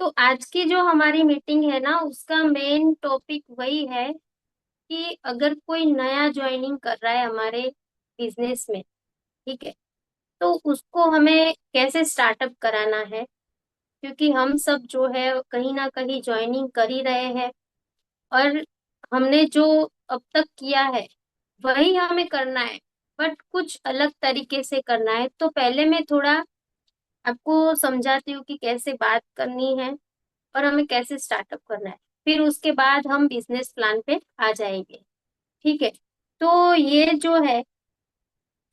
तो आज की जो हमारी मीटिंग है ना, उसका मेन टॉपिक वही है कि अगर कोई नया ज्वाइनिंग कर रहा है हमारे बिजनेस में, ठीक है, तो उसको हमें कैसे स्टार्टअप कराना है। क्योंकि हम सब जो है कहीं ना कहीं ज्वाइनिंग कर ही रहे हैं, और हमने जो अब तक किया है वही हमें करना है, बट कुछ अलग तरीके से करना है। तो पहले मैं थोड़ा आपको समझाती हूँ कि कैसे बात करनी है और हमें कैसे स्टार्टअप करना है। फिर उसके बाद हम बिजनेस प्लान पे आ जाएंगे। ठीक है। तो ये जो है,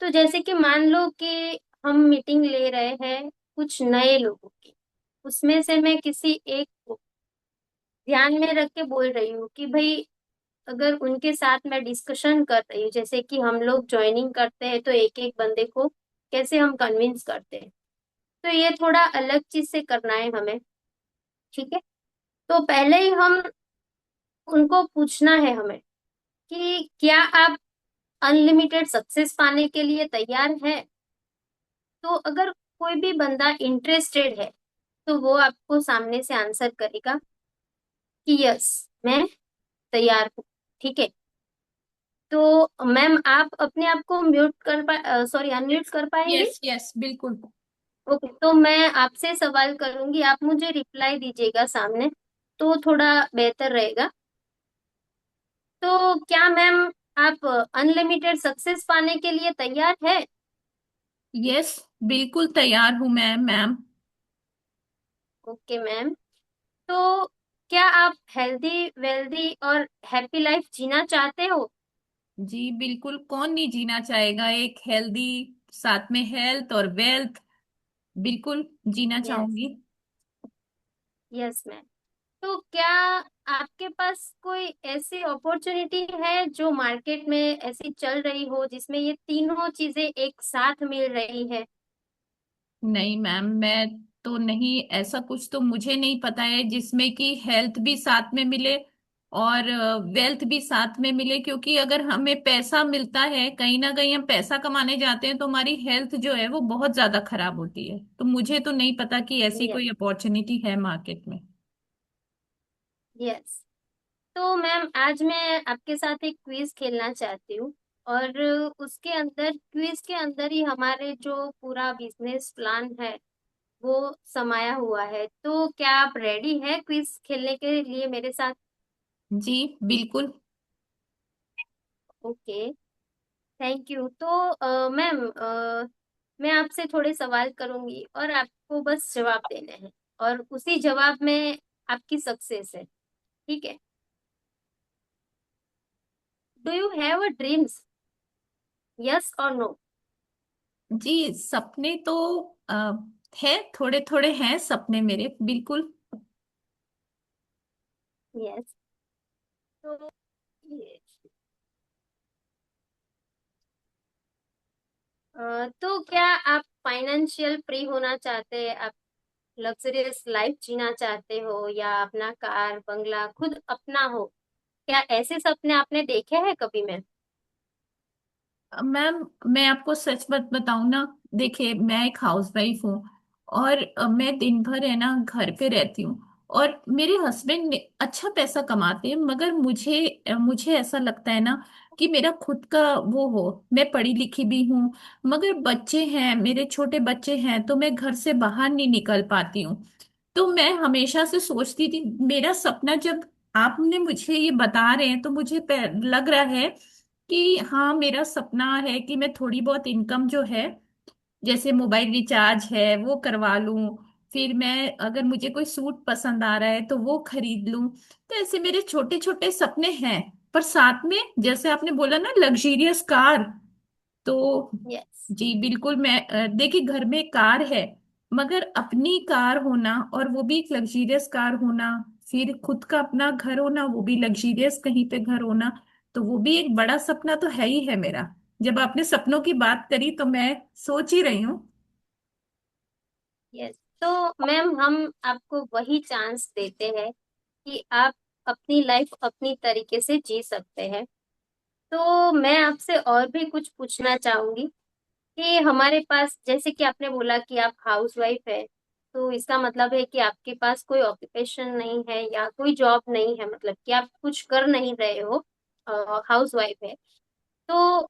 तो जैसे कि मान लो कि हम मीटिंग ले रहे हैं कुछ नए लोगों की, उसमें से मैं किसी एक को ध्यान में रख के बोल रही हूँ कि भाई, अगर उनके साथ मैं डिस्कशन कर रही हूँ, जैसे कि हम लोग ज्वाइनिंग करते हैं तो एक एक बंदे को कैसे हम कन्विंस करते हैं, तो ये थोड़ा अलग चीज से करना है हमें। ठीक है। तो पहले ही हम उनको पूछना है हमें कि क्या आप अनलिमिटेड सक्सेस पाने के लिए तैयार है। तो अगर कोई भी बंदा इंटरेस्टेड है तो वो आपको सामने से आंसर करेगा कि यस, मैं तैयार हूँ। ठीक है। तो मैम, आप अपने आप को म्यूट कर पा सॉरी अनम्यूट कर पाएंगे। यस यस बिल्कुल। ओके, तो मैं आपसे सवाल करूंगी, आप मुझे रिप्लाई दीजिएगा सामने, तो थोड़ा बेहतर रहेगा। तो क्या मैम, आप अनलिमिटेड सक्सेस पाने के लिए तैयार है। यस बिल्कुल तैयार हूँ मैं मैम। Okay ma'am. तो क्या आप हेल्दी वेल्दी और हैप्पी लाइफ जीना चाहते हो। जी बिल्कुल, कौन नहीं जीना चाहेगा एक हेल्दी, साथ में हेल्थ और वेल्थ। बिल्कुल जीना यस। चाहूंगी। Yes ma'am. तो क्या आपके पास कोई ऐसी अपॉर्चुनिटी है जो मार्केट में ऐसी चल रही हो, जिसमें ये तीनों चीजें एक साथ मिल रही है। नहीं मैम, मैं तो नहीं, ऐसा कुछ तो मुझे नहीं पता है जिसमें कि हेल्थ भी साथ में मिले और वेल्थ भी साथ में मिले। क्योंकि अगर हमें पैसा मिलता है, कहीं ना कहीं हम पैसा कमाने जाते हैं, तो हमारी हेल्थ जो है वो बहुत ज्यादा खराब होती है। तो मुझे तो नहीं पता कि ऐसी यस। कोई अपॉर्चुनिटी है मार्केट में। यस। तो मैम, आज मैं आपके साथ एक क्विज खेलना चाहती हूँ, और उसके अंदर, क्विज के अंदर ही हमारे जो पूरा बिजनेस प्लान है वो समाया हुआ है। तो क्या आप रेडी है क्विज खेलने के लिए मेरे साथ। जी बिल्कुल। Okay, thank you. तो मैम, मैं आपसे थोड़े सवाल करूंगी और आपको बस जवाब देने हैं, और उसी जवाब में आपकी सक्सेस है। ठीक है। Do you have a dreams, yes और नो। जी सपने तो आ, है, थोड़े थोड़े हैं सपने मेरे, बिल्कुल। यस। तो ये तो क्या आप फाइनेंशियल फ्री होना चाहते हैं, आप लग्जरियस लाइफ जीना चाहते हो, या अपना कार बंगला खुद अपना हो। क्या ऐसे सपने आपने देखे हैं कभी में। मैम मैं आपको सच बात बताऊं ना, देखिए मैं एक हाउसवाइफ हूँ और मैं दिन भर है ना घर पे रहती हूँ। और मेरे हस्बैंड अच्छा पैसा कमाते हैं, मगर मुझे ऐसा लगता है ना कि मेरा खुद का वो हो। मैं पढ़ी लिखी भी हूँ, मगर बच्चे हैं, मेरे छोटे बच्चे हैं, तो मैं घर से बाहर नहीं निकल पाती हूँ। तो मैं हमेशा से सोचती थी, मेरा सपना, जब आपने मुझे ये बता रहे हैं तो मुझे लग रहा है कि हाँ, मेरा सपना है कि मैं थोड़ी बहुत इनकम जो है, जैसे मोबाइल रिचार्ज है वो करवा लूं। फिर मैं, अगर मुझे कोई सूट पसंद आ रहा है तो वो खरीद लूं। तो ऐसे मेरे छोटे छोटे सपने हैं। पर साथ में, जैसे आपने बोला ना, लग्जरियस कार, तो यस। जी बिल्कुल। मैं देखिए, घर में कार है, मगर अपनी कार होना, और वो भी एक लग्जीरियस कार होना, फिर खुद का अपना घर होना, वो भी लग्जीरियस कहीं पे घर होना, तो वो भी एक बड़ा सपना तो है ही है मेरा। जब आपने सपनों की बात करी तो मैं सोच ही रही हूँ। यस। तो मैम, हम आपको वही चांस देते हैं कि आप अपनी लाइफ अपनी तरीके से जी सकते हैं। तो मैं आपसे और भी कुछ पूछना चाहूंगी कि हमारे पास, जैसे कि आपने बोला कि आप हाउस वाइफ है, तो इसका मतलब है कि आपके पास कोई ऑक्यूपेशन नहीं है या कोई जॉब नहीं है, मतलब कि आप कुछ कर नहीं रहे हो, हाउस वाइफ है। तो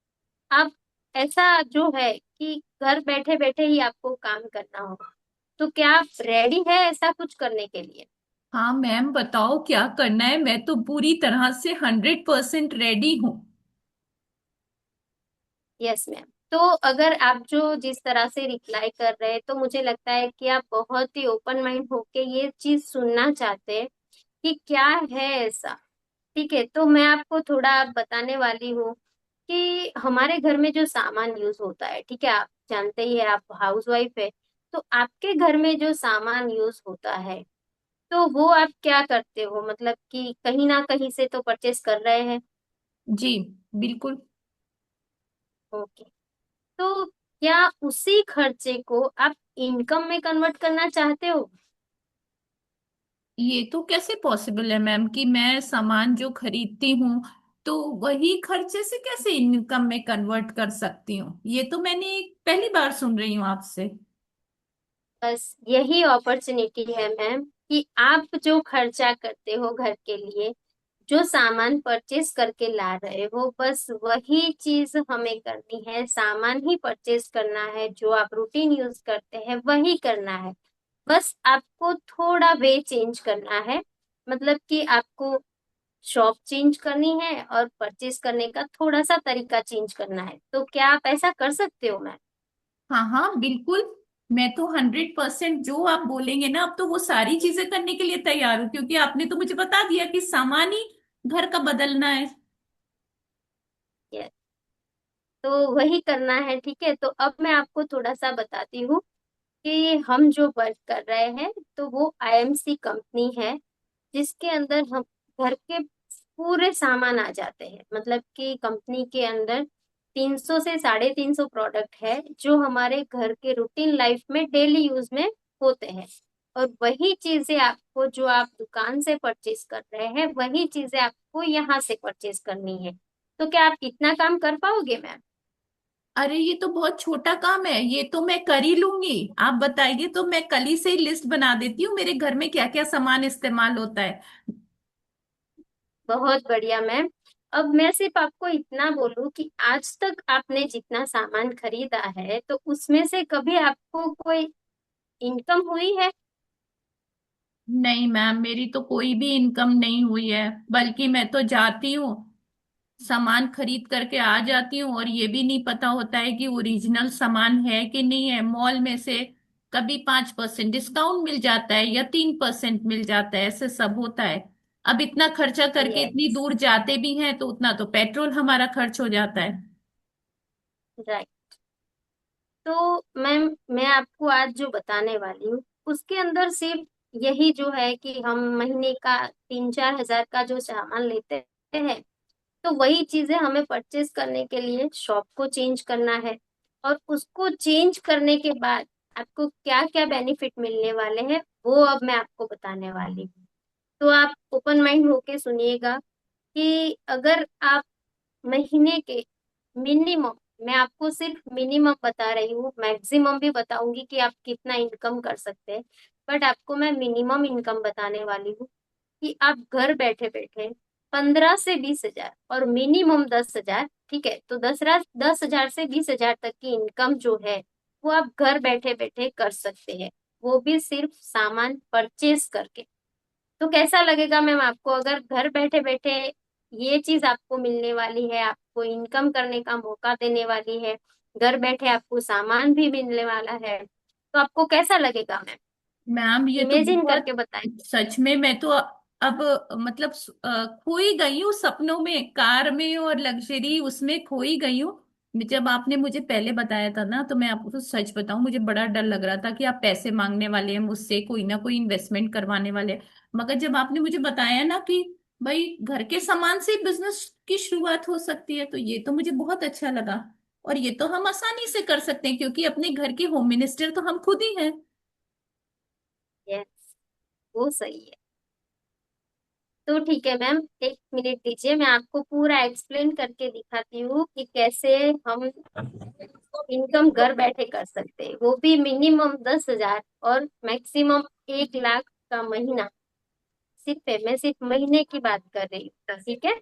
आप, ऐसा जो है कि घर बैठे बैठे ही आपको काम करना होगा, तो क्या आप रेडी है ऐसा कुछ करने के लिए? हाँ मैम, बताओ क्या करना है। मैं तो पूरी तरह से 100% रेडी हूँ। Yes ma'am. तो अगर आप जो जिस तरह से रिप्लाई कर रहे हैं, तो मुझे लगता है कि आप बहुत ही ओपन माइंड होके ये चीज सुनना चाहते हैं कि क्या है ऐसा। ठीक है, तो मैं आपको थोड़ा बताने वाली हूँ कि हमारे घर में जो सामान यूज होता है, ठीक है, आप जानते ही है, आप हाउस वाइफ है, तो आपके घर में जो सामान यूज होता है, तो वो आप क्या करते हो, मतलब कि कहीं ना कहीं से तो परचेस कर रहे हैं। जी बिल्कुल। ओके। तो क्या उसी खर्चे को आप इनकम में कन्वर्ट करना चाहते हो? ये तो कैसे पॉसिबल है मैम कि मैं सामान जो खरीदती हूँ तो वही खर्चे से कैसे इनकम में कन्वर्ट कर सकती हूँ? ये तो मैंने पहली बार सुन रही हूँ आपसे। बस यही अपॉर्चुनिटी है मैम, कि आप जो खर्चा करते हो घर के लिए, जो सामान परचेस करके ला रहे हो, बस वही चीज हमें करनी है, सामान ही परचेस करना है, जो आप रूटीन यूज करते हैं वही करना है। बस आपको थोड़ा वे चेंज करना है, मतलब कि आपको शॉप चेंज करनी है और परचेस करने का थोड़ा सा तरीका चेंज करना है। तो क्या आप ऐसा कर सकते हो मैम? हाँ हाँ बिल्कुल। मैं तो 100% जो आप बोलेंगे ना, अब तो वो सारी चीजें करने के लिए तैयार हूँ, क्योंकि आपने तो मुझे बता दिया कि सामान ही घर का बदलना है। यस, तो वही करना है। ठीक है, तो अब मैं आपको थोड़ा सा बताती हूँ कि हम जो वर्क कर रहे हैं, तो वो आईएमसी कंपनी है, जिसके अंदर हम घर के पूरे सामान आ जाते हैं। मतलब कि कंपनी के अंदर 300 से 350 प्रोडक्ट है, जो हमारे घर के रूटीन लाइफ में डेली यूज में होते हैं। और वही चीजें आपको, जो आप दुकान से परचेज कर रहे हैं, वही चीजें आपको यहाँ से परचेज करनी है। तो क्या आप इतना काम कर पाओगे मैम? अरे ये तो बहुत छोटा काम है, ये तो मैं कर ही लूंगी। आप बताइए तो मैं कल ही से ही लिस्ट बना देती हूँ मेरे घर में क्या क्या सामान इस्तेमाल होता है। बहुत बढ़िया मैम। अब मैं सिर्फ आपको इतना बोलूं कि आज तक आपने जितना सामान खरीदा है, तो उसमें से कभी आपको कोई इनकम हुई है? नहीं मैम, मेरी तो कोई भी इनकम नहीं हुई है। बल्कि मैं तो जाती हूँ, सामान खरीद करके आ जाती हूँ, और ये भी नहीं पता होता है कि ओरिजिनल सामान है कि नहीं है। मॉल में से कभी 5% डिस्काउंट मिल जाता है या 3% मिल जाता है, ऐसे सब होता है। अब इतना खर्चा करके इतनी यस, दूर जाते भी हैं तो उतना तो पेट्रोल हमारा खर्च हो जाता है। राइट। तो मैम, मैं आपको आज जो बताने वाली हूँ, उसके अंदर सिर्फ यही जो है कि हम महीने का 3-4 हजार का जो सामान लेते हैं, तो वही चीजें हमें परचेज करने के लिए शॉप को चेंज करना है। और उसको चेंज करने के बाद आपको क्या क्या बेनिफिट मिलने वाले हैं, वो अब मैं आपको बताने वाली हूँ। तो आप ओपन माइंड होके सुनिएगा कि अगर आप महीने के मिनिमम, मैं आपको सिर्फ मिनिमम बता रही हूँ, मैक्सिमम भी बताऊंगी कि आप कितना इनकम कर सकते हैं, बट आपको मैं मिनिमम इनकम बताने वाली हूँ कि आप घर बैठे बैठे 15 से 20 हजार और मिनिमम 10 हजार, ठीक है, तो 10 हजार से 20 हजार तक की इनकम जो है, वो आप घर बैठे बैठे कर सकते हैं, वो भी सिर्फ सामान परचेज करके। तो कैसा लगेगा मैम आपको, अगर घर बैठे बैठे ये चीज आपको मिलने वाली है, आपको इनकम करने का मौका देने वाली है, घर बैठे आपको सामान भी मिलने वाला है, तो आपको कैसा लगेगा मैम? मैम ये तो इमेजिन बहुत, करके बताएं। सच में मैं तो अब मतलब खो ही गई हूँ सपनों में, कार में और लग्जरी उसमें खो ही गई हूँ। जब आपने मुझे पहले बताया था ना, तो मैं आपको तो सच बताऊं, मुझे बड़ा डर लग रहा था कि आप पैसे मांगने वाले हैं मुझसे, कोई ना कोई इन्वेस्टमेंट करवाने वाले हैं। मगर जब आपने मुझे बताया ना कि भाई घर के सामान से बिजनेस की शुरुआत हो सकती है, तो ये तो मुझे बहुत अच्छा लगा। और ये तो हम आसानी से कर सकते हैं, क्योंकि अपने घर के होम मिनिस्टर तो हम खुद ही हैं। यस, वो सही है। तो ठीक है मैम, 1 मिनट दीजिए, मैं आपको पूरा एक्सप्लेन करके दिखाती हूँ कि कैसे हम इनकम घर बैठे कर सकते हैं, वो भी मिनिमम 10,000 और मैक्सिमम 1 लाख का महीना। सिर्फ है, मैं सिर्फ महीने की बात कर रही हूँ, ठीक है।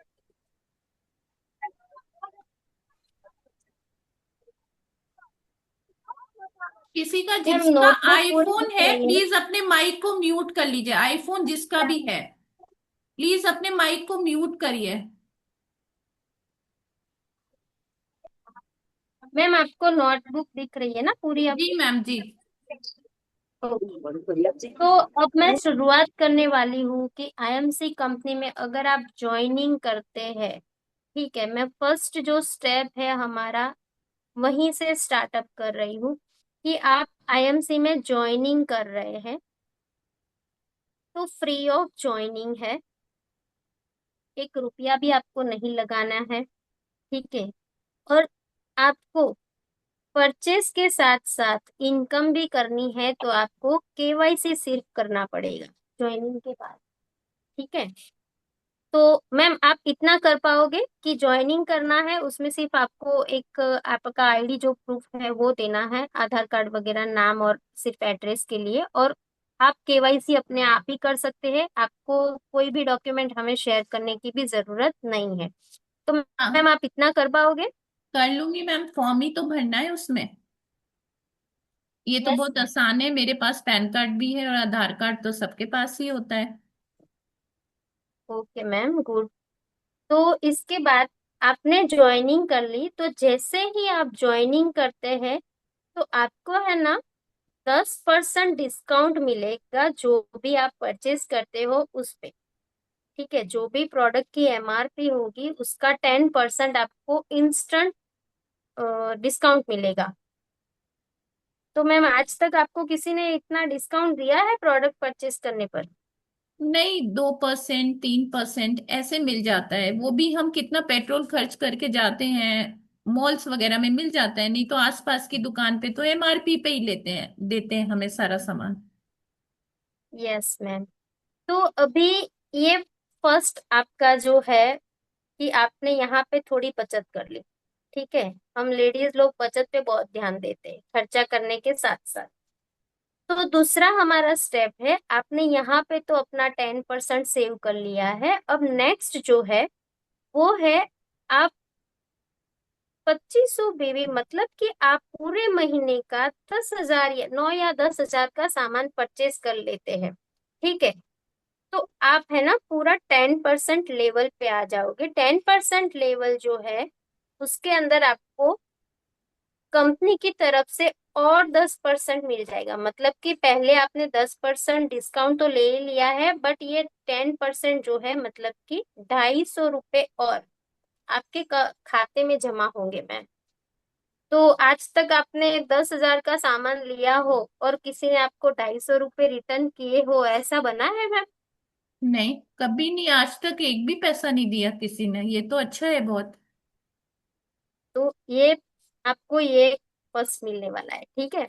किसी का मैम जिसका नोटबुक पूरी आईफोन दिख है रही है। प्लीज अपने माइक को म्यूट कर लीजिए, आईफोन जिसका भी है प्लीज अपने माइक को म्यूट करिए। मैम आपको नोटबुक दिख रही है ना पूरी अब। जी मैम जी। तो अब मैं शुरुआत करने वाली हूँ कि आईएमसी कंपनी में अगर आप ज्वाइनिंग करते हैं, ठीक है, मैं फर्स्ट जो स्टेप है हमारा वहीं से स्टार्टअप कर रही हूँ कि आप आईएमसी में ज्वाइनिंग कर रहे हैं तो फ्री ऑफ ज्वाइनिंग है, 1 रुपया भी आपको नहीं लगाना है, ठीक है। और आपको परचेस के साथ साथ इनकम भी करनी है तो आपको केवाईसी सिर्फ करना पड़ेगा ज्वाइनिंग के बाद, ठीक है। तो मैम आप इतना कर पाओगे कि ज्वाइनिंग करना है, उसमें सिर्फ आपको एक आपका आईडी जो प्रूफ है वो देना है, आधार कार्ड वगैरह, नाम और सिर्फ एड्रेस के लिए, और आप केवाईसी अपने आप ही कर सकते हैं, आपको कोई भी डॉक्यूमेंट हमें शेयर करने की भी जरूरत नहीं है। तो मैम हाँ आप इतना कर पाओगे? कर लूंगी मैम, फॉर्म ही तो भरना है उसमें। ये तो यस बहुत मैम। आसान है, मेरे पास पैन कार्ड भी है और आधार कार्ड तो सबके पास ही होता है। Okay ma'am, good. तो इसके बाद आपने ज्वाइनिंग कर ली, तो जैसे ही आप ज्वाइनिंग करते हैं तो आपको है ना 10% डिस्काउंट मिलेगा जो भी आप परचेज करते हो उस पे, ठीक है। जो भी प्रोडक्ट की एमआरपी होगी उसका 10% आपको इंस्टेंट डिस्काउंट मिलेगा। तो मैम आज तक आपको किसी ने इतना डिस्काउंट दिया है प्रोडक्ट परचेज करने पर? नहीं, 2% 3% ऐसे मिल जाता है, वो भी हम कितना पेट्रोल खर्च करके जाते हैं, मॉल्स वगैरह में मिल जाता है, नहीं तो आसपास की दुकान पे तो एमआरपी पे ही लेते हैं, देते हैं हमें सारा सामान। Yes ma'am. तो अभी ये फर्स्ट आपका जो है कि आपने यहाँ पे थोड़ी बचत कर ली, ठीक है। हम लेडीज लोग बचत पे बहुत ध्यान देते हैं खर्चा करने के साथ साथ। तो दूसरा हमारा स्टेप है, आपने यहाँ पे तो अपना 10% सेव कर लिया है, अब नेक्स्ट जो है वो है आप 2500 बीवी, मतलब कि आप पूरे महीने का 10,000 या 9 या 10,000 का सामान परचेज कर लेते हैं, ठीक है। तो आप है ना पूरा 10% लेवल पे आ जाओगे। 10% लेवल जो है उसके अंदर आपको कंपनी की तरफ से और 10% मिल जाएगा, मतलब कि पहले आपने 10% डिस्काउंट तो ले ही लिया है, बट ये 10% जो है मतलब कि 250 रुपये और आपके खाते में जमा होंगे मैम। तो आज तक आपने 10,000 का सामान लिया हो और किसी ने आपको 250 रुपये रिटर्न किए हो, ऐसा बना है मैम? नहीं, कभी नहीं, आज तक एक भी पैसा नहीं दिया किसी ने, ये तो अच्छा है बहुत। तो ये आपको ये फर्स्ट मिलने वाला है, ठीक है।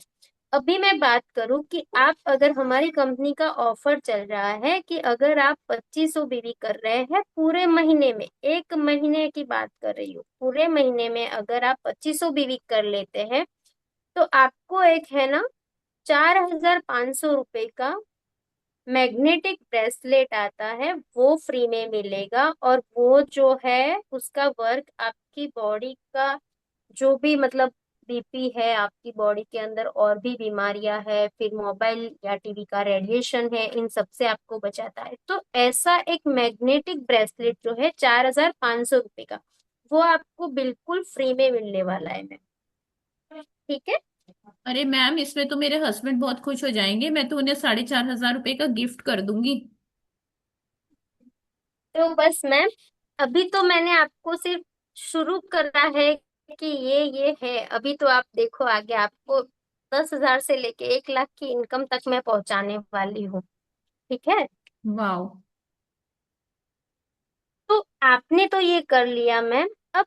अभी मैं बात करूं कि आप अगर हमारी कंपनी का ऑफर चल रहा है कि अगर आप 2500 बीवी कर रहे हैं पूरे महीने में, 1 महीने की बात कर रही हूँ, पूरे महीने में अगर आप 2500 बीवी कर लेते हैं तो आपको एक है ना 4,500 रुपये का मैग्नेटिक ब्रेसलेट आता है, वो फ्री में मिलेगा। और वो जो है उसका वर्क आपकी बॉडी का जो भी मतलब बीपी है आपकी बॉडी के अंदर, और भी बीमारियां है, फिर मोबाइल या टीवी का रेडिएशन है, इन सब से आपको बचाता है। तो ऐसा एक मैग्नेटिक ब्रेसलेट जो है 4,500 रुपये का, वो आपको बिल्कुल फ्री में मिलने वाला है मैम, ठीक है। अरे मैम, इसमें तो मेरे हस्बैंड बहुत खुश हो जाएंगे, मैं तो उन्हें 4,500 रुपये का गिफ्ट कर दूंगी। तो बस मैम अभी तो मैंने आपको सिर्फ शुरू करा है कि ये है, अभी तो आप देखो आगे आपको 10,000 से लेके 1 लाख की इनकम तक मैं पहुंचाने वाली हूँ, ठीक है। वाह। तो आपने तो ये कर लिया मैम, अब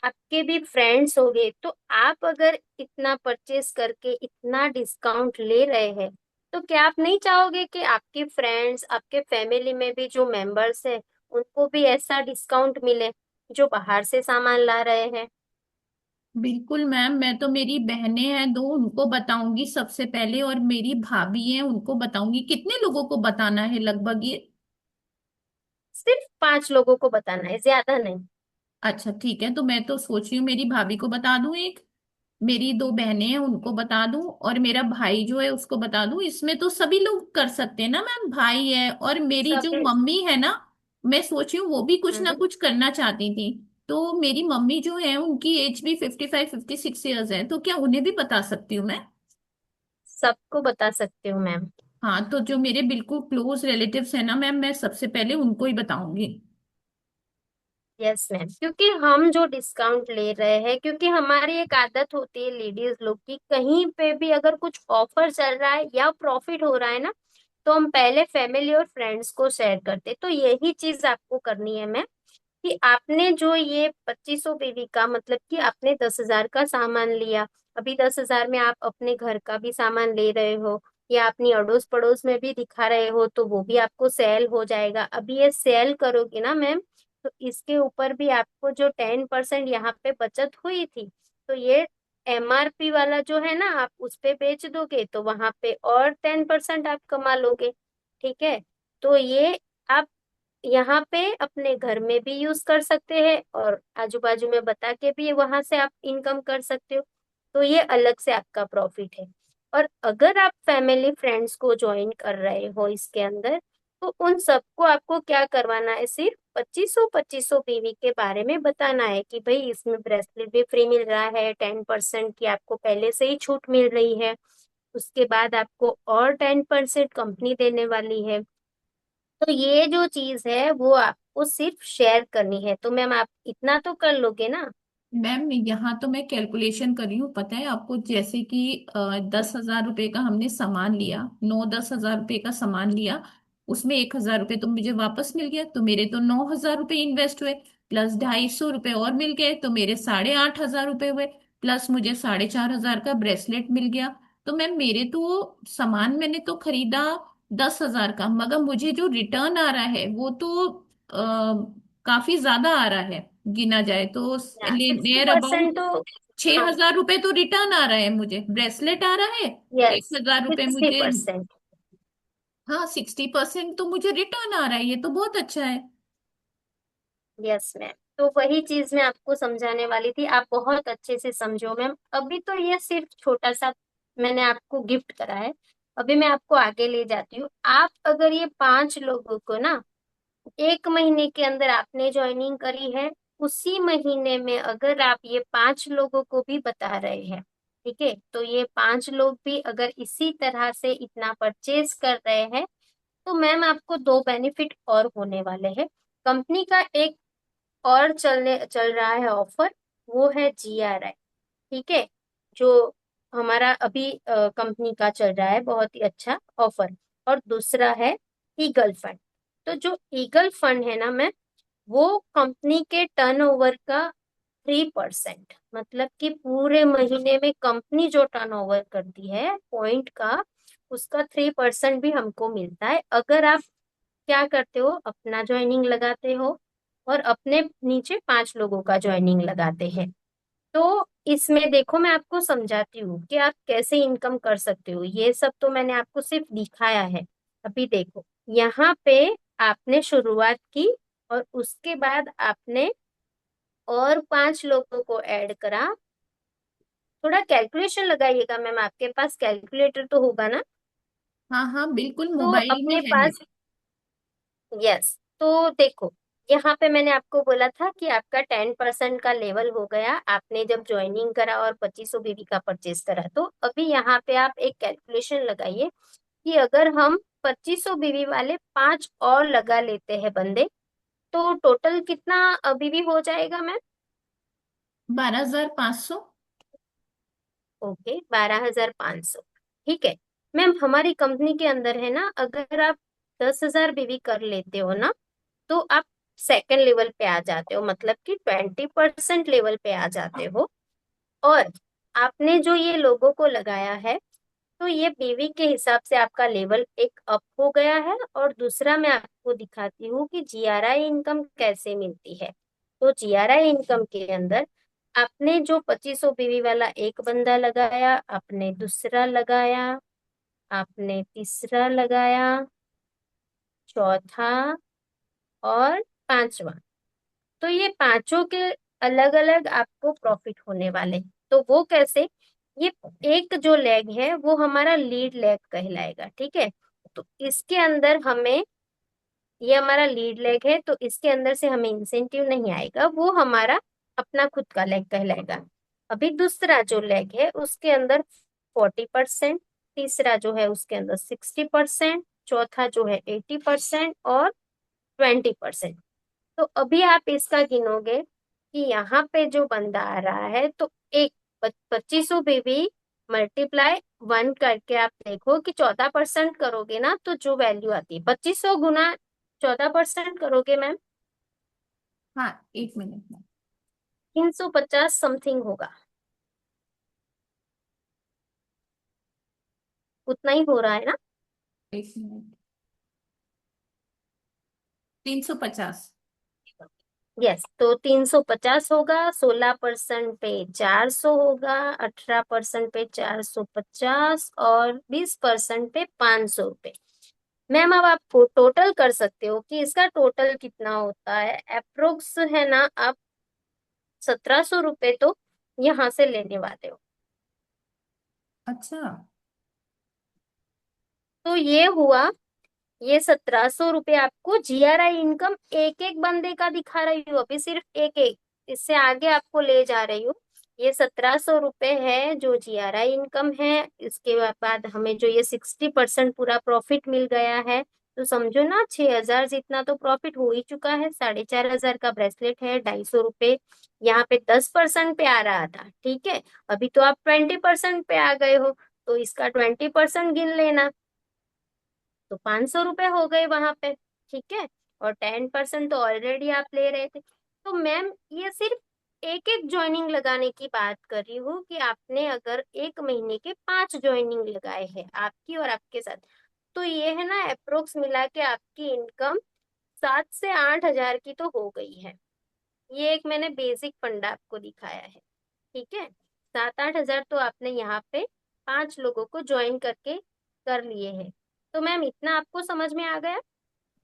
आपके भी फ्रेंड्स हो गए, तो आप अगर इतना परचेस करके इतना डिस्काउंट ले रहे हैं तो क्या आप नहीं चाहोगे कि आपके फ्रेंड्स, आपके फैमिली में भी जो मेंबर्स हैं उनको भी ऐसा डिस्काउंट मिले जो बाहर से सामान ला रहे हैं? बिल्कुल मैम, मैं तो मेरी बहनें हैं दो, उनको बताऊंगी सबसे पहले, और मेरी भाभी हैं उनको बताऊंगी। कितने लोगों को बताना है लगभग ये? सिर्फ 5 लोगों को बताना है, ज्यादा नहीं। अच्छा ठीक है, तो मैं तो सोच रही हूँ मेरी भाभी को बता दूं एक, मेरी दो बहनें हैं उनको बता दूं, और मेरा भाई जो है उसको बता दूं। इसमें तो सभी लोग कर सकते हैं ना मैम? भाई है और मेरी सब जो है। मम्मी है ना, मैं सोच रही हूँ वो भी कुछ ना हम्म। कुछ करना चाहती थी। तो मेरी मम्मी जो है उनकी एज भी 55-56 ईयर्स है, तो क्या उन्हें भी बता सकती हूँ मैं? सबको बता सकते हो मैम। हाँ, तो जो मेरे बिल्कुल क्लोज रिलेटिव्स हैं ना मैम, मैं सबसे पहले उनको ही बताऊंगी। यस मैम, क्योंकि हम जो डिस्काउंट ले रहे हैं, क्योंकि हमारी एक आदत होती है लेडीज लोग की, कहीं पे भी अगर कुछ ऑफर चल रहा है या प्रॉफिट हो रहा है ना, तो हम पहले फैमिली और फ्रेंड्स को शेयर करते। तो यही चीज आपको करनी है मैम, कि आपने जो ये 2500 बीवी का, मतलब कि आपने 10,000 का सामान लिया। अभी 10,000 में आप अपने घर का भी सामान ले रहे हो, या अपनी अड़ोस पड़ोस में भी दिखा रहे हो, तो वो भी आपको सेल हो जाएगा। अभी ये सेल करोगे ना मैम, तो इसके ऊपर भी आपको जो 10% यहाँ पे बचत हुई थी, तो ये एमआरपी वाला जो है ना, आप उस पे बेच दोगे तो वहां पे और 10% आप कमा लोगे। ठीक है। तो ये आप यहाँ पे अपने घर में भी यूज कर सकते हैं, और आजू बाजू में बता के भी वहां से आप इनकम कर सकते हो। तो ये अलग से आपका प्रॉफिट है। और अगर आप फैमिली फ्रेंड्स को ज्वाइन कर रहे हो इसके अंदर, तो उन सबको आपको क्या करवाना है, सिर्फ 2500 बीवी के बारे में बताना है कि भाई इसमें ब्रेसलेट भी फ्री मिल रहा है, 10% की आपको पहले से ही छूट मिल रही है, उसके बाद आपको और 10% कंपनी देने वाली है। तो ये जो चीज है वो आपको सिर्फ शेयर करनी है। तो मैम आप इतना तो कर लोगे ना? मैम यहाँ तो मैं कैलकुलेशन कर रही हूँ, पता है आपको, जैसे कि 10,000 रुपये का हमने सामान लिया, 9-10 हजार रुपये का सामान लिया, उसमें 1,000 रुपये तो मुझे वापस मिल गया, तो मेरे तो 9,000 रुपये इन्वेस्ट हुए, प्लस 250 रुपये और मिल गए, तो मेरे 8,500 रुपये हुए, प्लस मुझे 4,500 का ब्रेसलेट मिल गया। तो मैम मेरे तो सामान मैंने तो खरीदा 10,000 का, मगर मुझे जो रिटर्न आ रहा है वो तो काफी ज्यादा आ रहा है, गिना जाए तो या सिक्सटी नियर अबाउट परसेंट तो। छह हाँ। हजार रुपए तो रिटर्न आ रहा है मुझे, ब्रेसलेट आ रहा है। एक यस। हजार रुपये सिक्सटी मुझे, परसेंट हाँ 60% तो मुझे रिटर्न आ रहा है, ये तो बहुत अच्छा है। यस मैम, तो वही चीज मैं आपको समझाने वाली थी, आप बहुत अच्छे से समझो मैम। अभी तो ये सिर्फ छोटा सा मैंने आपको गिफ्ट करा है, अभी मैं आपको आगे ले जाती हूँ। आप अगर ये 5 लोगों को ना, 1 महीने के अंदर आपने ज्वाइनिंग करी है, उसी महीने में अगर आप ये 5 लोगों को भी बता रहे हैं, ठीक है, तो ये 5 लोग भी अगर इसी तरह से इतना परचेज कर रहे हैं, तो मैम आपको दो बेनिफिट और होने वाले हैं। कंपनी का एक और चल रहा है ऑफर, वो है जीआरआई। ठीक है। जो हमारा अभी कंपनी का चल रहा है बहुत ही अच्छा ऑफर। और दूसरा है ईगल फंड। तो जो ईगल फंड है ना मैम, वो कंपनी के टर्नओवर का 3%, मतलब कि पूरे महीने में कंपनी जो टर्नओवर करती है पॉइंट का, उसका 3% भी हमको मिलता है, अगर आप क्या करते हो, अपना ज्वाइनिंग लगाते हो और अपने नीचे 5 लोगों का ज्वाइनिंग लगाते हैं। तो इसमें देखो मैं आपको समझाती हूँ कि आप कैसे इनकम कर सकते हो। ये सब तो मैंने आपको सिर्फ दिखाया है। अभी देखो, यहाँ पे आपने शुरुआत की, और उसके बाद आपने और 5 लोगों को ऐड करा। थोड़ा कैलकुलेशन लगाइएगा मैम, आपके पास कैलकुलेटर तो होगा ना? हाँ हाँ बिल्कुल, तो मोबाइल में अपने है पास, मेरे। यस, तो देखो, यहाँ पे मैंने आपको बोला था कि आपका 10% का लेवल हो गया आपने जब ज्वाइनिंग करा और 2500 बीबी का परचेस करा। तो अभी यहाँ पे आप एक कैलकुलेशन लगाइए कि अगर हम 2500 बीबी वाले 5 और लगा लेते हैं बंदे, तो टोटल कितना बीबी हो जाएगा मैम? 12,500। ओके, 12,500। ठीक है। मैम हमारी कंपनी के अंदर है ना, अगर आप 10,000 बीबी कर लेते हो ना, तो आप सेकंड लेवल पे आ जाते हो, मतलब कि 20% लेवल पे आ जाते हो। और आपने जो ये लोगों को लगाया है, तो ये बीवी के हिसाब से आपका लेवल एक अप हो गया है। और दूसरा मैं आपको दिखाती हूँ कि जीआरआई इनकम कैसे मिलती है। तो जीआरआई इनकम के अंदर आपने जो 2500 बीवी वाला एक बंदा लगाया, आपने दूसरा लगाया, आपने तीसरा लगाया, चौथा और पांचवा। तो ये पांचों के अलग अलग आपको प्रॉफिट होने वाले। तो वो कैसे? ये एक जो लेग है वो हमारा लीड लेग कहलाएगा, ठीक है। तो इसके अंदर हमें, ये हमारा लीड लेग है तो इसके अंदर से हमें इंसेंटिव नहीं आएगा, वो हमारा अपना खुद का लेग कहलाएगा। अभी दूसरा जो लेग है उसके अंदर 40%, तीसरा जो है उसके अंदर 60%, चौथा जो है 80% और 20%। तो अभी आप इसका गिनोगे कि यहाँ पे जो बंदा आ रहा है, तो एक 2500 बीवी मल्टीप्लाई 1 करके आप देखो कि 14% करोगे ना, तो जो वैल्यू आती है 2500 गुना 14% करोगे मैम, हाँ, एक मिनट। 350 समथिंग होगा। उतना ही हो रहा है ना? एक मिनट। 350। यस, तो 350 होगा, 16% पे 400 होगा, 18% पे 450 और 20% पे 500 रुपये। मैम अब आप टोटल कर सकते हो कि इसका टोटल कितना होता है, अप्रोक्स है ना। आप 1700 रुपये तो यहाँ से लेने वाले हो। अच्छा। तो ये हुआ, ये 1700 रुपये आपको जीआरआई इनकम एक एक बंदे का दिखा रही हूँ, अभी सिर्फ एक एक, इससे आगे आपको ले जा रही हूँ। ये 1700 रुपये है जो जीआरआई इनकम है। इसके बाद हमें जो ये 60% पूरा प्रॉफिट मिल गया है, तो समझो ना 6000 जितना तो प्रॉफिट हो ही चुका है। 4500 का ब्रेसलेट है, 250 रुपये यहाँ पे 10% पे आ रहा था, ठीक है। अभी तो आप 20% पे आ गए हो, तो इसका 20% गिन लेना, तो 500 रुपये हो गए वहां पे, ठीक है। और 10% तो ऑलरेडी आप ले रहे थे। तो मैम ये सिर्फ एक एक ज्वाइनिंग लगाने की बात कर रही हूँ कि आपने अगर एक महीने के 5 ज्वाइनिंग लगाए हैं आपकी और आपके साथ, तो ये है ना अप्रोक्स मिला के आपकी इनकम 7 से 8 हजार की तो हो गई है। ये एक मैंने बेसिक फंडा आपको दिखाया है, ठीक है। 7 8 हजार तो आपने यहाँ पे 5 लोगों को ज्वाइन करके कर लिए हैं। तो मैम इतना आपको समझ में आ गया?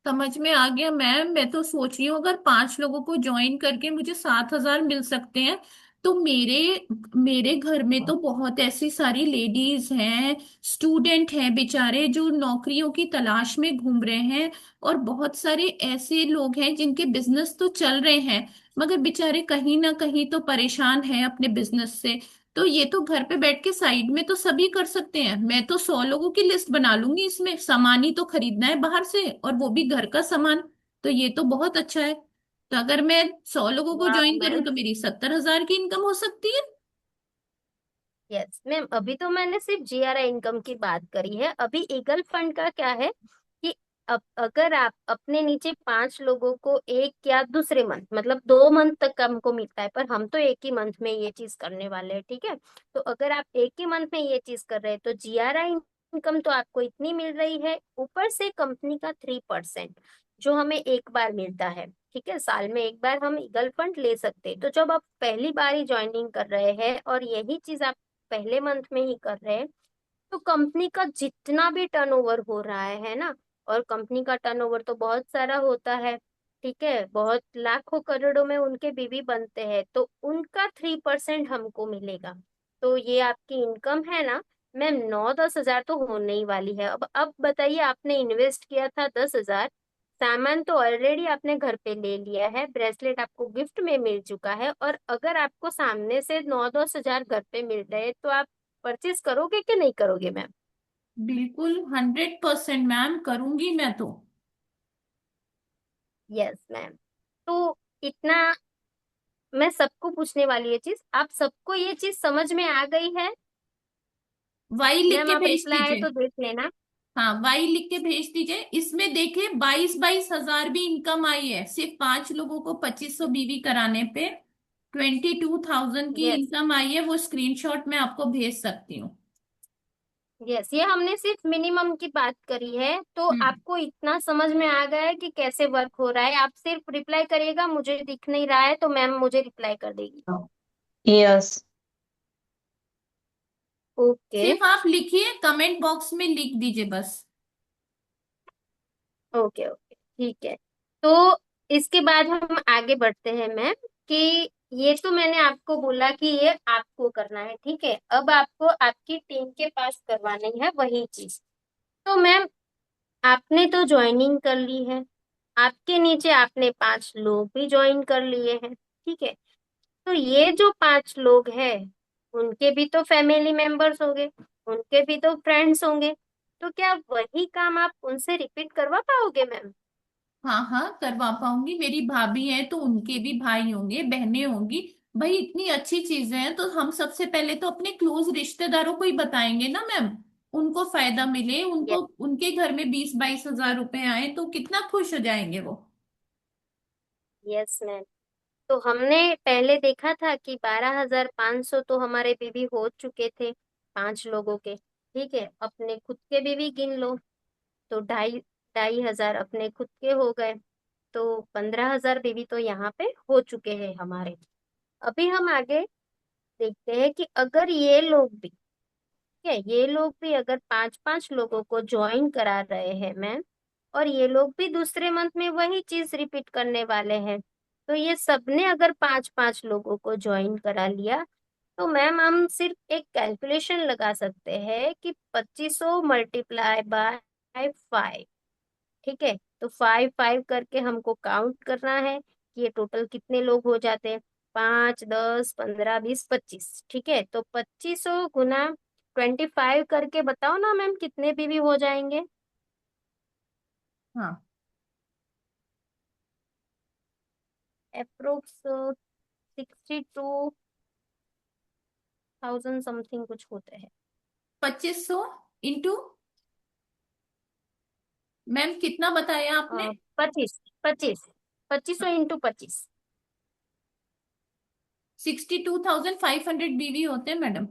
समझ में आ गया मैम। मैं तो सोच रही हूँ अगर 5 लोगों को ज्वाइन करके मुझे 7,000 मिल सकते हैं, तो मेरे मेरे घर में तो बहुत ऐसी सारी लेडीज हैं, स्टूडेंट हैं बेचारे, जो नौकरियों की तलाश में घूम रहे हैं। और बहुत सारे ऐसे लोग हैं जिनके बिजनेस तो चल रहे हैं, मगर बेचारे कहीं ना कहीं तो परेशान हैं अपने बिजनेस से। तो ये तो घर पे बैठ के साइड में तो सभी कर सकते हैं। मैं तो 100 लोगों की लिस्ट बना लूंगी। इसमें सामान ही तो खरीदना है बाहर से, और वो भी घर का सामान। तो ये तो बहुत अच्छा है। तो अगर मैं 100 लोगों को वाह ज्वाइन करूं मैम। तो मेरी 70,000 की इनकम हो सकती है। यस मैम, अभी तो मैंने सिर्फ जीआरआई इनकम की बात करी है। अभी ईगल फंड का क्या है कि अब अगर आप अपने नीचे 5 लोगों को एक या दूसरे मंथ, मतलब 2 मंथ तक हमको मिलता है, पर हम तो एक ही मंथ में ये चीज करने वाले हैं, ठीक है। तो अगर आप एक ही मंथ में ये चीज कर रहे हैं तो जीआरआई इनकम तो आपको इतनी मिल रही है, ऊपर से कंपनी का 3% जो हमें एक बार मिलता है, ठीक है। साल में एक बार हम ईगल फंड ले सकते हैं। तो जब आप पहली बार ही ज्वाइनिंग कर रहे हैं और यही चीज आप पहले मंथ में ही कर रहे हैं, तो कंपनी का जितना भी टर्नओवर हो रहा है ना, और कंपनी का टर्नओवर तो बहुत सारा होता है, ठीक है, बहुत लाखों करोड़ों में उनके बीवी बनते हैं, तो उनका 3% हमको मिलेगा। तो ये आपकी इनकम है ना मैम, 9 10 हजार तो होने ही वाली है। अब बताइए, आपने इन्वेस्ट किया था 10 हजार, सामान तो ऑलरेडी आपने घर पे ले लिया है, ब्रेसलेट आपको गिफ्ट में मिल चुका है, और अगर आपको सामने से 9 10 हजार घर पे मिल रहे हैं, तो आप परचेज करोगे कि नहीं करोगे मैम? बिल्कुल 100% मैम, करूंगी मैं तो। Yes ma'am. तो इतना मैं सबको पूछने वाली ये चीज, आप सबको ये चीज समझ में आ गई है? वाई लिख मैम के आप भेज रिप्लाई आए दीजिए। तो देख लेना। हाँ, वाई लिख के भेज दीजिए। इसमें देखिए 22-22 हजार भी इनकम आई है सिर्फ 5 लोगों को 2500 बीवी कराने पे। 22,000 की यस। इनकम आई है, वो स्क्रीनशॉट मैं आपको भेज सकती हूँ। यस, ये हमने सिर्फ मिनिमम की बात करी है, तो हम्म। आपको इतना समझ में आ गया है कि कैसे वर्क हो रहा है। आप सिर्फ रिप्लाई करिएगा, मुझे दिख नहीं रहा है तो मैम मुझे रिप्लाई कर देगी। यस। ओके। सिर्फ आप लिखिए, कमेंट बॉक्स में लिख दीजिए बस। ओके ओके ठीक है। तो इसके बाद हम आगे बढ़ते हैं मैम, कि ये तो मैंने आपको बोला कि ये आपको करना है, ठीक है। अब आपको आपकी टीम के पास करवानी है वही चीज। तो मैम, आपने तो ज्वाइनिंग कर ली है, आपके नीचे आपने 5 लोग भी ज्वाइन कर लिए हैं, ठीक है। तो ये जो 5 लोग हैं, उनके भी तो फैमिली मेंबर्स होंगे, उनके भी तो फ्रेंड्स होंगे। तो क्या वही काम आप उनसे रिपीट करवा पाओगे मैम? हाँ हाँ, करवा पाऊंगी। मेरी भाभी है तो उनके भी भाई होंगे, बहनें होंगी। भाई इतनी अच्छी चीजें हैं तो हम सबसे पहले तो अपने क्लोज रिश्तेदारों को ही बताएंगे ना मैम। उनको फायदा मिले, उनको उनके घर में 20-22 हजार रुपए आए तो कितना खुश हो जाएंगे वो। Yes ma'am. तो हमने पहले देखा था कि 12,500 तो हमारे बीवी हो चुके थे 5 लोगों के, ठीक है। अपने खुद के बीवी गिन लो, तो ढाई 2,500 अपने खुद के हो गए। तो 15,000 बीवी तो यहाँ पे हो चुके हैं हमारे। अभी हम आगे देखते हैं कि अगर ये लोग भी, ठीक है, ये लोग भी अगर 5-5 लोगों को ज्वाइन करा रहे हैं मैम, और ये लोग भी दूसरे मंथ में वही चीज रिपीट करने वाले हैं, तो ये सबने अगर 5-5 लोगों को ज्वाइन करा लिया, तो मैम हम सिर्फ एक कैलकुलेशन लगा सकते हैं कि 2500 × 5, ठीक है। तो 5-5 करके हमको काउंट करना है कि ये टोटल कितने लोग हो जाते हैं। 5, 10, 15, 20, 25, ठीक है। तो 2500 × 25 करके बताओ ना मैम, कितने बीवी हो जाएंगे? हाँ, अप्रोक्स 62,000 समथिंग कुछ होते हैं। 2500 इंटू, मैम कितना बताया आपने? 25, 2500 × 25। 62,500 बीवी होते हैं मैडम।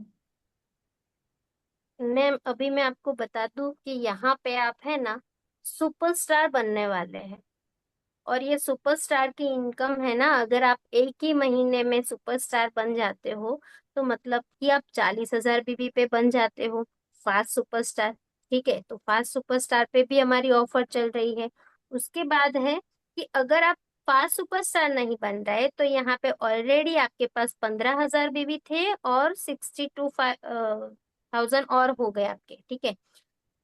मैम अभी मैं आपको बता दूं कि यहाँ पे आप है ना सुपरस्टार बनने वाले हैं। और ये सुपरस्टार की इनकम है ना, अगर आप एक ही महीने में सुपरस्टार बन जाते हो, तो मतलब कि आप 40,000 बीबी पे बन जाते हो फास्ट सुपरस्टार, ठीक है। तो फास्ट सुपरस्टार पे भी हमारी ऑफर चल रही है। उसके बाद है कि अगर आप फास्ट सुपरस्टार नहीं बन रहे, तो यहाँ पे ऑलरेडी आपके पास 15,000 बीबी थे और 62,000 और हो गए आपके, ठीक है।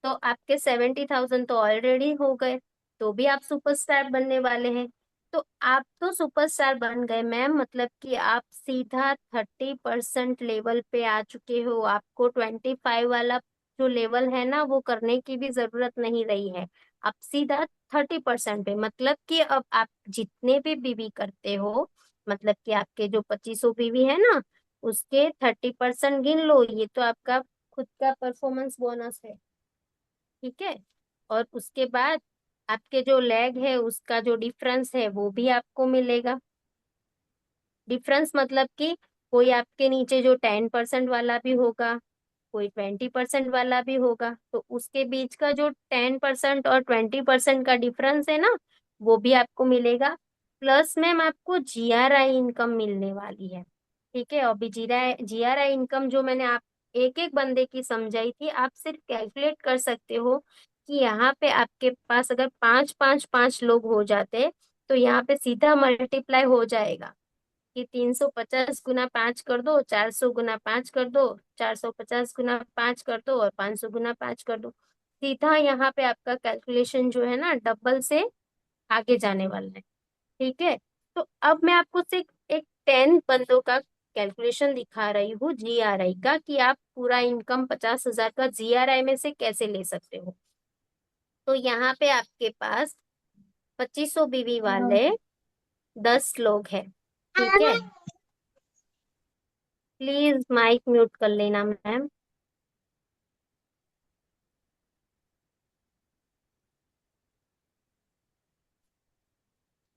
तो आपके 70,000 तो ऑलरेडी हो गए, तो भी आप सुपरस्टार बनने वाले हैं। तो आप तो सुपरस्टार बन गए मैम, मतलब कि आप सीधा 30% लेवल पे आ चुके हो। आपको 25 वाला जो लेवल है ना, वो करने की भी जरूरत नहीं रही है। आप सीधा 30% पे, मतलब कि अब आप जितने भी बीवी करते हो, मतलब कि आपके जो 2500 बीवी है ना, उसके 30% गिन लो। ये तो आपका खुद का परफॉर्मेंस बोनस है, ठीक है। और उसके बाद आपके जो लेग है उसका जो डिफरेंस है वो भी आपको मिलेगा। डिफरेंस मतलब कि कोई आपके नीचे जो 10% वाला भी होगा, कोई 20% वाला भी होगा, तो उसके बीच का जो 10% और 20% का डिफरेंस है ना, वो भी आपको मिलेगा। प्लस मैम आपको जीआरआई इनकम मिलने वाली है, ठीक है। अभी जीआरआई इनकम जो मैंने आप एक एक बंदे की समझाई थी, आप सिर्फ कैलकुलेट कर सकते हो कि यहाँ पे आपके पास अगर 5-5-5 लोग हो जाते, तो यहाँ पे सीधा मल्टीप्लाई हो जाएगा कि 350 × 5 कर दो, 400 × 5 कर दो, 450 × 5 कर दो, और 500 × 5 कर दो। सीधा यहाँ पे आपका कैलकुलेशन जो है ना, डबल से आगे जाने वाला है, ठीक है। तो अब मैं आपको सिर्फ एक 10 बंदों का कैलकुलेशन दिखा रही हूँ जीआरआई का, कि आप पूरा इनकम 50,000 का जीआरआई में से कैसे ले सकते हो। तो यहाँ पे आपके पास 2500 बीवी वाले 10 लोग हैं, ठीक है। प्लीज माइक म्यूट कर लेना मैम।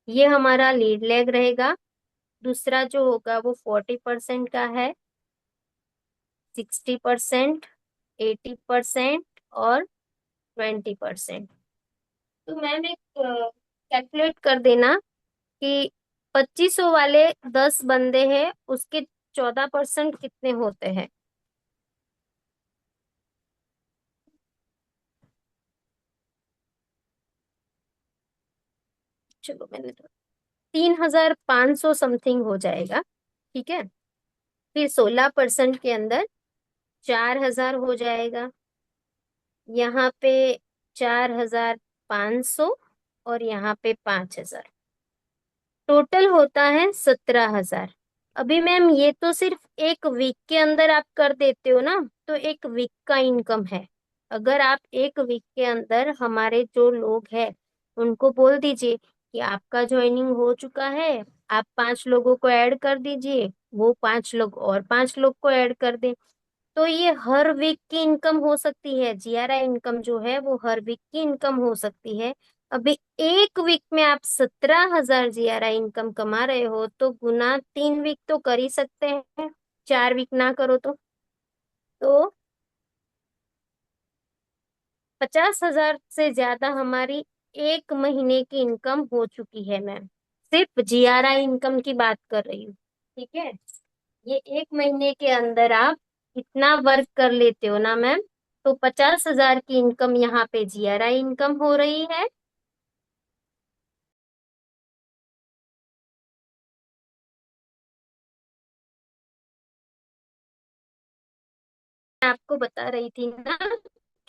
ये हमारा लीड लेग रहेगा। दूसरा जो होगा वो 40% का है, 60%, 80% और 20%। तो मैम एक कैलकुलेट कर देना कि 2500 वाले 10 बंदे हैं, उसके 14% कितने होते हैं? चलो मैंने तो 3,500 समथिंग हो जाएगा। ठीक है। फिर 16% के अंदर 4,000 हो जाएगा। यहाँ पे 4,500 और यहाँ पे 5,000, टोटल होता है 17,000। अभी मैम ये तो सिर्फ एक वीक के अंदर आप कर देते हो ना, तो एक वीक का इनकम है। अगर आप एक वीक के अंदर हमारे जो लोग हैं उनको बोल दीजिए कि आपका ज्वाइनिंग हो चुका है, आप 5 लोगों को ऐड कर दीजिए, वो 5 लोग और 5 लोग को ऐड कर दें, तो ये हर वीक की इनकम हो सकती है। जीआरआई इनकम जो है वो हर वीक की इनकम हो सकती है। अभी एक वीक में आप 17,000 जीआरआई इनकम कमा रहे हो, तो गुना 3 वीक तो कर ही सकते हैं, 4 वीक ना करो तो 50,000 से ज्यादा हमारी एक महीने की इनकम हो चुकी है मैम। सिर्फ जीआरआई इनकम की बात कर रही हूँ। ठीक है। ये एक महीने के अंदर आप इतना वर्क कर लेते हो ना मैम, तो 50,000 की इनकम यहाँ पे जीआरआई इनकम हो रही है। मैं आपको बता रही थी ना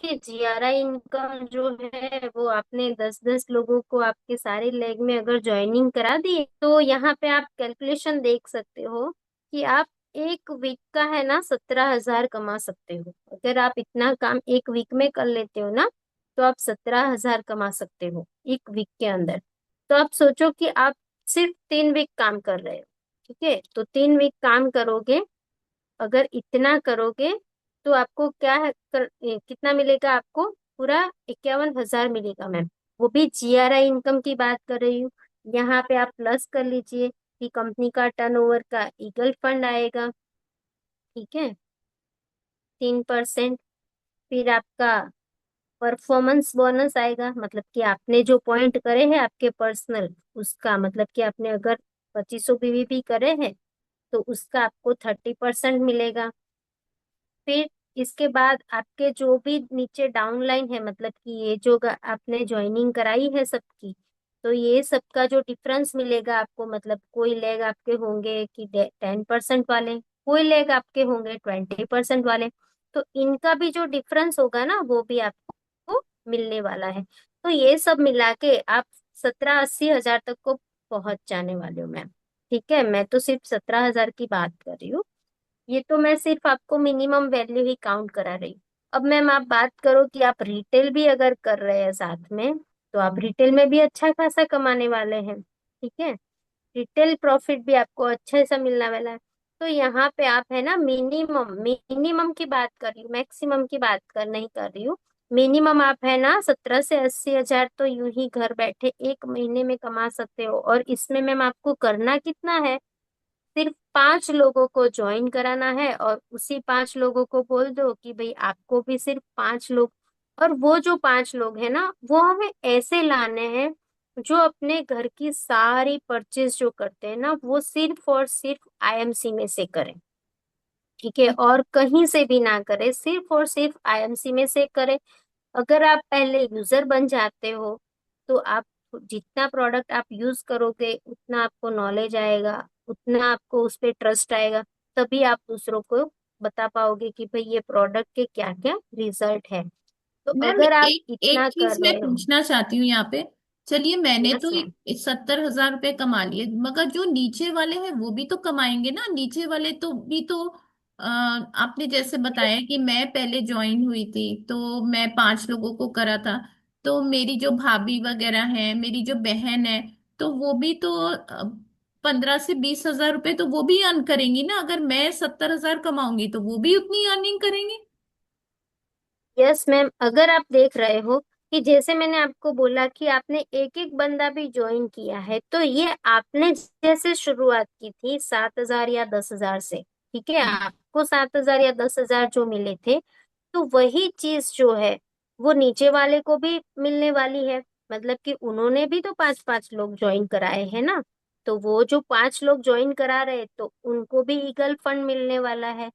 कि जीआरआई इनकम जो है वो आपने 10-10 लोगों को आपके सारे लेग में अगर ज्वाइनिंग करा दिए, तो यहाँ पे आप कैलकुलेशन देख सकते हो कि आप एक वीक का है ना 17,000 कमा सकते हो। अगर आप इतना काम एक वीक में कर लेते हो ना, तो आप 17,000 कमा सकते हो एक वीक के अंदर। तो आप सोचो कि आप सिर्फ 3 वीक काम कर रहे हो। ठीक है, तो 3 वीक काम करोगे, अगर इतना करोगे तो आपको क्या है कितना मिलेगा आपको? पूरा 51,000 मिलेगा मैम। वो भी जीआरआई इनकम की बात कर रही हूँ। यहाँ पे आप प्लस कर लीजिए कि कंपनी का टर्नओवर का ईगल फंड आएगा। ठीक है, 3%। फिर आपका परफॉर्मेंस बोनस आएगा, मतलब कि आपने जो पॉइंट करे हैं आपके पर्सनल, उसका मतलब कि आपने अगर 2500 बीवीपी करे हैं तो उसका आपको 30% मिलेगा। फिर इसके बाद आपके जो भी नीचे डाउन लाइन है, मतलब कि ये जो आपने ज्वाइनिंग कराई है सबकी, तो ये सबका जो डिफरेंस मिलेगा आपको, मतलब कोई लेग आपके होंगे कि 10% वाले, कोई लेग आपके होंगे 20% वाले, तो इनका भी जो डिफरेंस होगा ना वो भी आपको मिलने वाला है। तो ये सब मिला के आप 70-80 हजार तक को पहुंच जाने वाले हो मैम। ठीक है, मैं तो सिर्फ 17,000 की बात कर रही हूँ। ये तो मैं सिर्फ आपको मिनिमम वैल्यू ही काउंट करा रही हूँ। अब मैम आप बात करो कि आप रिटेल भी अगर कर रहे हैं साथ में, तो आप रिटेल में भी अच्छा खासा कमाने वाले हैं। ठीक है, रिटेल प्रॉफिट भी आपको अच्छे से मिलने वाला है। तो यहाँ पे आप है ना मिनिमम मिनिमम की बात कर रही हूँ, मैक्सिमम की बात कर नहीं कर रही हूँ। मिनिमम आप है ना 17 से 80 हजार तो यूं ही घर बैठे एक महीने में कमा सकते हो। और इसमें मैम आपको करना कितना है? सिर्फ 5 लोगों को ज्वाइन कराना है और उसी 5 लोगों को बोल दो कि भाई आपको भी सिर्फ 5 लोग, और वो जो 5 लोग हैं ना वो हमें ऐसे लाने हैं जो अपने घर की सारी परचेज जो करते हैं ना वो सिर्फ और सिर्फ आईएमसी में से करें। ठीक है, और कहीं से भी ना करे, सिर्फ और सिर्फ आईएमसी में से करें। अगर आप पहले यूजर बन जाते हो तो आप जितना प्रोडक्ट आप यूज करोगे उतना आपको नॉलेज आएगा, उतना आपको उस पे ट्रस्ट आएगा, तभी आप दूसरों को बता पाओगे कि भाई ये प्रोडक्ट के क्या क्या रिजल्ट है। तो मैम अगर आप एक एक इतना चीज कर मैं रहे हो। पूछना चाहती हूँ यहाँ पे। चलिए मैंने यस तो मैम। 70,000 रुपये कमा लिए, मगर जो नीचे वाले हैं वो भी तो कमाएंगे ना। नीचे वाले तो भी तो आपने जैसे बताया कि मैं पहले ज्वाइन हुई थी तो मैं 5 लोगों को करा था, तो मेरी जो भाभी वगैरह है, मेरी जो बहन है, तो वो भी तो 15 से 20 हजार रुपये तो वो भी अर्न करेंगी ना। अगर मैं 70,000 कमाऊंगी तो वो भी उतनी अर्निंग करेंगी। यस मैम, अगर आप देख रहे हो कि जैसे मैंने आपको बोला कि आपने एक एक बंदा भी ज्वाइन किया है, तो ये आपने जैसे शुरुआत की थी 7,000 या 10,000 से, ठीक है, आपको 7,000 या 10,000 जो मिले थे, तो वही चीज जो है वो नीचे वाले को भी मिलने वाली है। मतलब कि उन्होंने भी तो 5-5 लोग ज्वाइन कराए हैं ना। तो वो जो 5 लोग ज्वाइन करा रहे तो उनको भी ईगल फंड मिलने वाला है,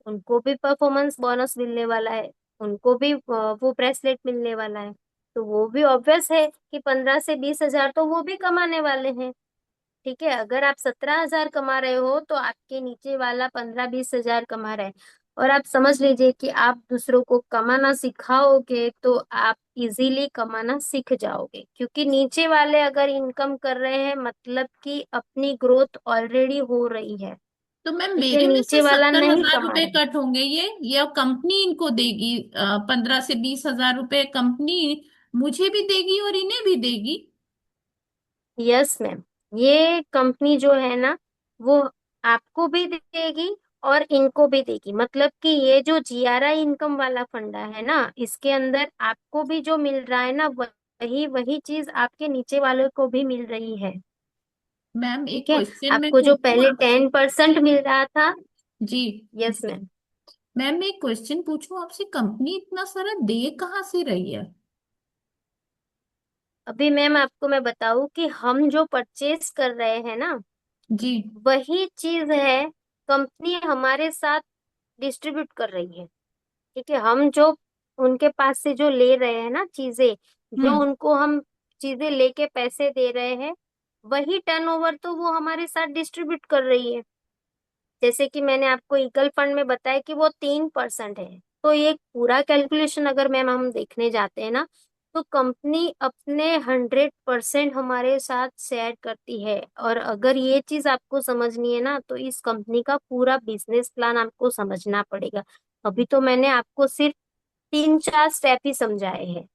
उनको भी परफॉर्मेंस बोनस मिलने वाला है, उनको भी वो ब्रेसलेट मिलने वाला है। तो वो भी ऑब्वियस है कि 15 से 20 हजार तो वो भी कमाने वाले हैं। ठीक है, अगर आप 17 हजार कमा रहे हो तो आपके नीचे वाला 15-20 हजार कमा रहा है। और आप समझ लीजिए कि आप दूसरों को कमाना सिखाओगे तो आप इजीली कमाना सीख जाओगे, क्योंकि नीचे वाले अगर इनकम कर रहे हैं मतलब कि अपनी ग्रोथ ऑलरेडी हो रही है। तो मैम ठीक है, मेरे में से नीचे वाला सत्तर नहीं हजार कमा रुपए रहा है। कट होंगे ये, या कंपनी इनको देगी? 15 से 20 हजार रुपए कंपनी मुझे भी देगी और इन्हें भी देगी? यस मैम, ये कंपनी जो है ना वो आपको भी देगी और इनको भी देगी। मतलब कि ये जो जीआरआई इनकम वाला फंडा है ना, इसके अंदर आपको भी जो मिल रहा है ना वही वही चीज आपके नीचे वालों को भी मिल रही है। मैम एक ठीक है, क्वेश्चन मैं आपको जो पूछूं पहले आपसे? 10% मिल रहा था। जी। Yes ma'am. मैम मैं एक क्वेश्चन पूछूं आपसे, कंपनी इतना सारा दे कहाँ से रही है? अभी मैम आपको मैं बताऊं कि हम जो परचेज कर रहे हैं ना जी। वही चीज है कंपनी हमारे साथ डिस्ट्रीब्यूट कर रही है। ठीक है, हम जो उनके पास से जो ले रहे हैं ना चीजें, जो हम्म। उनको हम चीजें लेके पैसे दे रहे हैं, वही टर्नओवर तो वो हमारे साथ डिस्ट्रीब्यूट कर रही है। जैसे कि मैंने आपको ईगल फंड में बताया कि वो 3% है। तो ये पूरा कैलकुलेशन अगर मैम हम देखने जाते हैं ना, तो कंपनी अपने 100% हमारे साथ शेयर करती है। और अगर ये चीज आपको समझनी है ना तो इस कंपनी का पूरा बिजनेस प्लान आपको समझना पड़ेगा। अभी तो मैंने आपको सिर्फ 3-4 स्टेप ही समझाए हैं।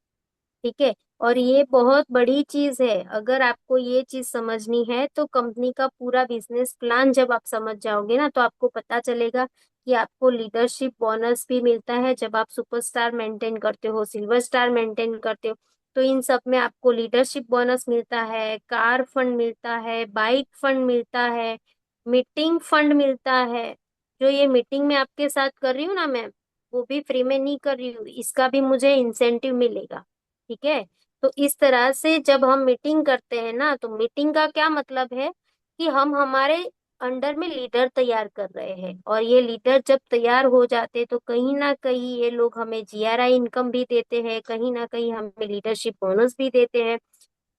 ठीक है, और ये बहुत बड़ी चीज है। अगर आपको ये चीज समझनी है तो कंपनी का पूरा बिजनेस प्लान जब आप समझ जाओगे ना तो आपको पता चलेगा कि आपको लीडरशिप बोनस भी मिलता है जब आप सुपरस्टार मेंटेन करते हो, सिल्वर स्टार मेंटेन करते हो। तो इन सब में आपको लीडरशिप बोनस मिलता है, कार फंड मिलता है, बाइक फंड मिलता है, मीटिंग फंड मिलता है। जो ये मीटिंग में आपके साथ कर रही हूँ ना मैम, वो भी फ्री में नहीं कर रही हूँ, इसका भी मुझे इंसेंटिव मिलेगा। ठीक है, तो इस तरह से जब हम मीटिंग करते हैं ना तो मीटिंग का क्या मतलब है कि हम हमारे अंडर में लीडर तैयार कर रहे हैं, और ये लीडर जब तैयार हो जाते हैं तो कहीं ना कहीं ये लोग हमें जीआरआई इनकम भी देते हैं, कहीं ना कहीं हमें लीडरशिप बोनस भी देते हैं,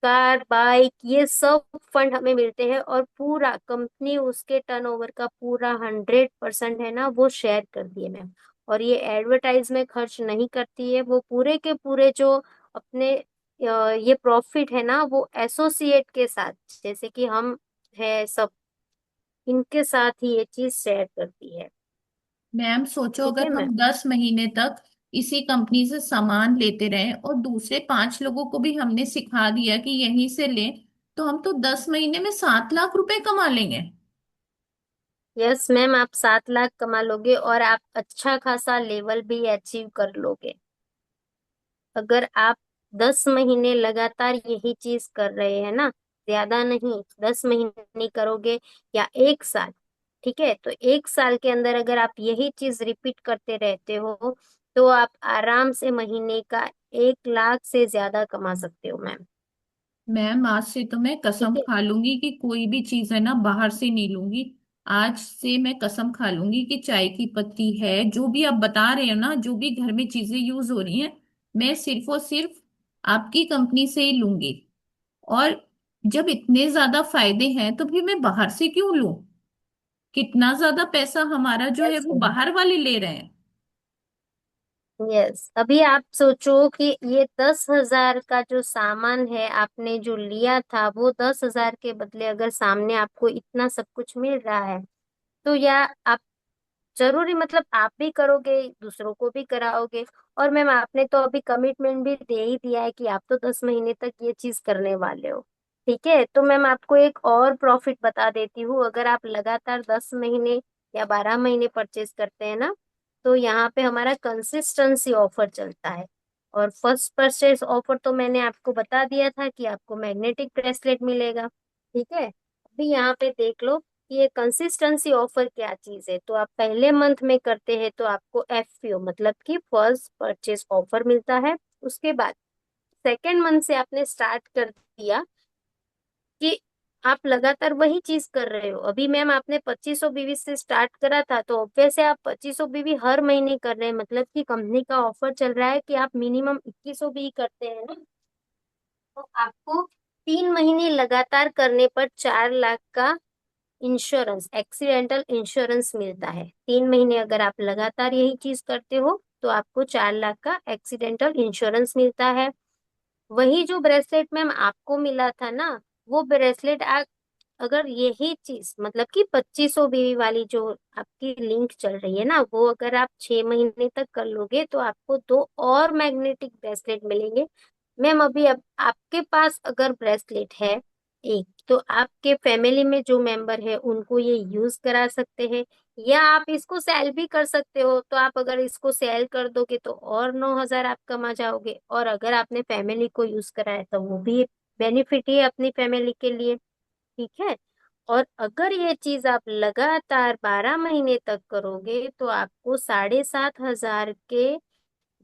कार बाइक ये सब फंड हमें मिलते हैं। और पूरा कंपनी उसके टर्नओवर का पूरा 100% है ना वो शेयर करती है मैम। और ये एडवर्टाइज में खर्च नहीं करती है, वो पूरे के पूरे जो अपने ये प्रॉफिट है ना वो एसोसिएट के साथ, जैसे कि हम है सब, इनके साथ ही ये चीज शेयर करती है। मैम सोचो ठीक है अगर हम मैम। 10 महीने तक इसी कंपनी से सामान लेते रहे और दूसरे 5 लोगों को भी हमने सिखा दिया कि यहीं से लें, तो हम तो 10 महीने में 7 लाख रुपए कमा लेंगे। यस मैम, आप 7 लाख कमा लोगे और आप अच्छा खासा लेवल भी अचीव कर लोगे। अगर आप 10 महीने लगातार यही चीज कर रहे हैं ना, ज्यादा नहीं, 10 महीने करोगे या 1 साल, ठीक है, तो 1 साल के अंदर अगर आप यही चीज रिपीट करते रहते हो तो आप आराम से महीने का 1 लाख से ज्यादा कमा सकते हो मैम। मैम आज से तो मैं कसम ठीक है। खा लूंगी कि कोई भी चीज है ना बाहर से नहीं लूंगी। आज से मैं कसम खा लूंगी कि चाय की पत्ती है, जो भी आप बता रहे हो ना, जो भी घर में चीजें यूज हो रही हैं, मैं सिर्फ और सिर्फ आपकी कंपनी से ही लूंगी। और जब इतने ज्यादा फायदे हैं तो फिर मैं बाहर से क्यों लूं? कितना ज्यादा पैसा हमारा जो है यस वो मैम। बाहर वाले ले रहे हैं। यस, अभी आप सोचो कि ये 10 हजार का जो सामान है आपने जो लिया था, वो 10 हजार के बदले अगर सामने आपको इतना सब कुछ मिल रहा है तो या आप जरूरी मतलब आप भी करोगे, दूसरों को भी कराओगे। और मैम आपने तो अभी कमिटमेंट भी दे ही दिया है कि आप तो 10 महीने तक ये चीज करने वाले हो। ठीक है, तो मैम आपको एक और प्रॉफिट बता देती हूँ। अगर आप लगातार 10 महीने या 12 महीने परचेज करते हैं ना तो यहाँ पे हमारा कंसिस्टेंसी ऑफर चलता है। और फर्स्ट परचेज ऑफर तो मैंने आपको बता दिया था कि आपको मैग्नेटिक ब्रेसलेट मिलेगा। ठीक है, अभी यहाँ पे देख लो कि ये कंसिस्टेंसी ऑफर क्या चीज है। तो आप पहले मंथ में करते हैं तो आपको एफपीओ मतलब कि फर्स्ट परचेज ऑफर मिलता है। उसके बाद सेकेंड मंथ से आपने स्टार्ट कर दिया कि आप लगातार वही चीज कर रहे हो। अभी मैम आपने 2500 बीवी से स्टार्ट करा था, तो ऑब्वियस है आप 2500 बीवी हर महीने कर रहे हैं, मतलब कि कंपनी का ऑफर चल रहा है कि आप मिनिमम 2100 बीवी करते हैं ना, तो आपको 3 महीने लगातार करने पर 4 लाख का इंश्योरेंस, एक्सीडेंटल इंश्योरेंस मिलता है। 3 महीने अगर आप लगातार यही चीज करते हो तो आपको 4 लाख का एक्सीडेंटल इंश्योरेंस मिलता है। वही जो ब्रेसलेट मैम आपको मिला था ना, वो ब्रेसलेट अगर यही चीज मतलब कि 2500 बीवी वाली जो आपकी लिंक चल रही है ना, वो अगर आप 6 महीने तक कर लोगे तो आपको दो और मैग्नेटिक ब्रेसलेट मिलेंगे। मैम अभी अब आपके पास अगर ब्रेसलेट है एक, तो आपके फैमिली में जो मेंबर है उनको ये यूज करा सकते हैं, या आप इसको सेल भी कर सकते हो। तो आप अगर इसको सेल कर दोगे तो और 9,000 आप कमा जाओगे, और अगर आपने फैमिली को यूज कराया तो वो भी बेनिफिट ही है अपनी फैमिली के लिए। ठीक है। और अगर ये चीज आप लगातार 12 महीने तक करोगे तो आपको 7,500 के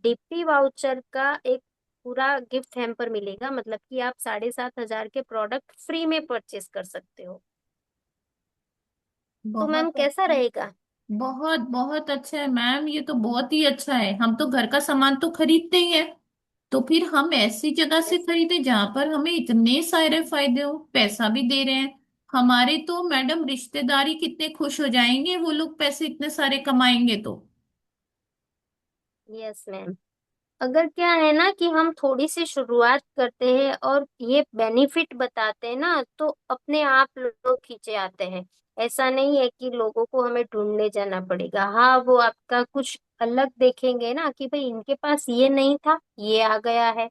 डीपी वाउचर का एक पूरा गिफ्ट हैम्पर मिलेगा, मतलब कि आप 7,500 के प्रोडक्ट फ्री में परचेस कर सकते हो। तो मैम बहुत कैसा अच्छा। रहेगा? बहुत बहुत अच्छा है मैम, ये तो बहुत ही अच्छा है। हम तो घर का सामान तो खरीदते ही हैं, तो फिर हम ऐसी जगह से यस। खरीदे जहां पर हमें इतने सारे फायदे हो, पैसा भी दे रहे हैं। हमारे तो मैडम रिश्तेदारी कितने खुश हो जाएंगे, वो लोग पैसे इतने सारे कमाएंगे तो। Yes ma'am. अगर क्या है ना कि हम थोड़ी सी शुरुआत करते हैं और ये बेनिफिट बताते हैं ना, तो अपने आप लोग खींचे आते हैं। ऐसा नहीं है कि लोगों को हमें ढूंढने जाना पड़ेगा। हाँ, वो आपका कुछ अलग देखेंगे ना कि भाई इनके पास ये नहीं था, ये आ गया है,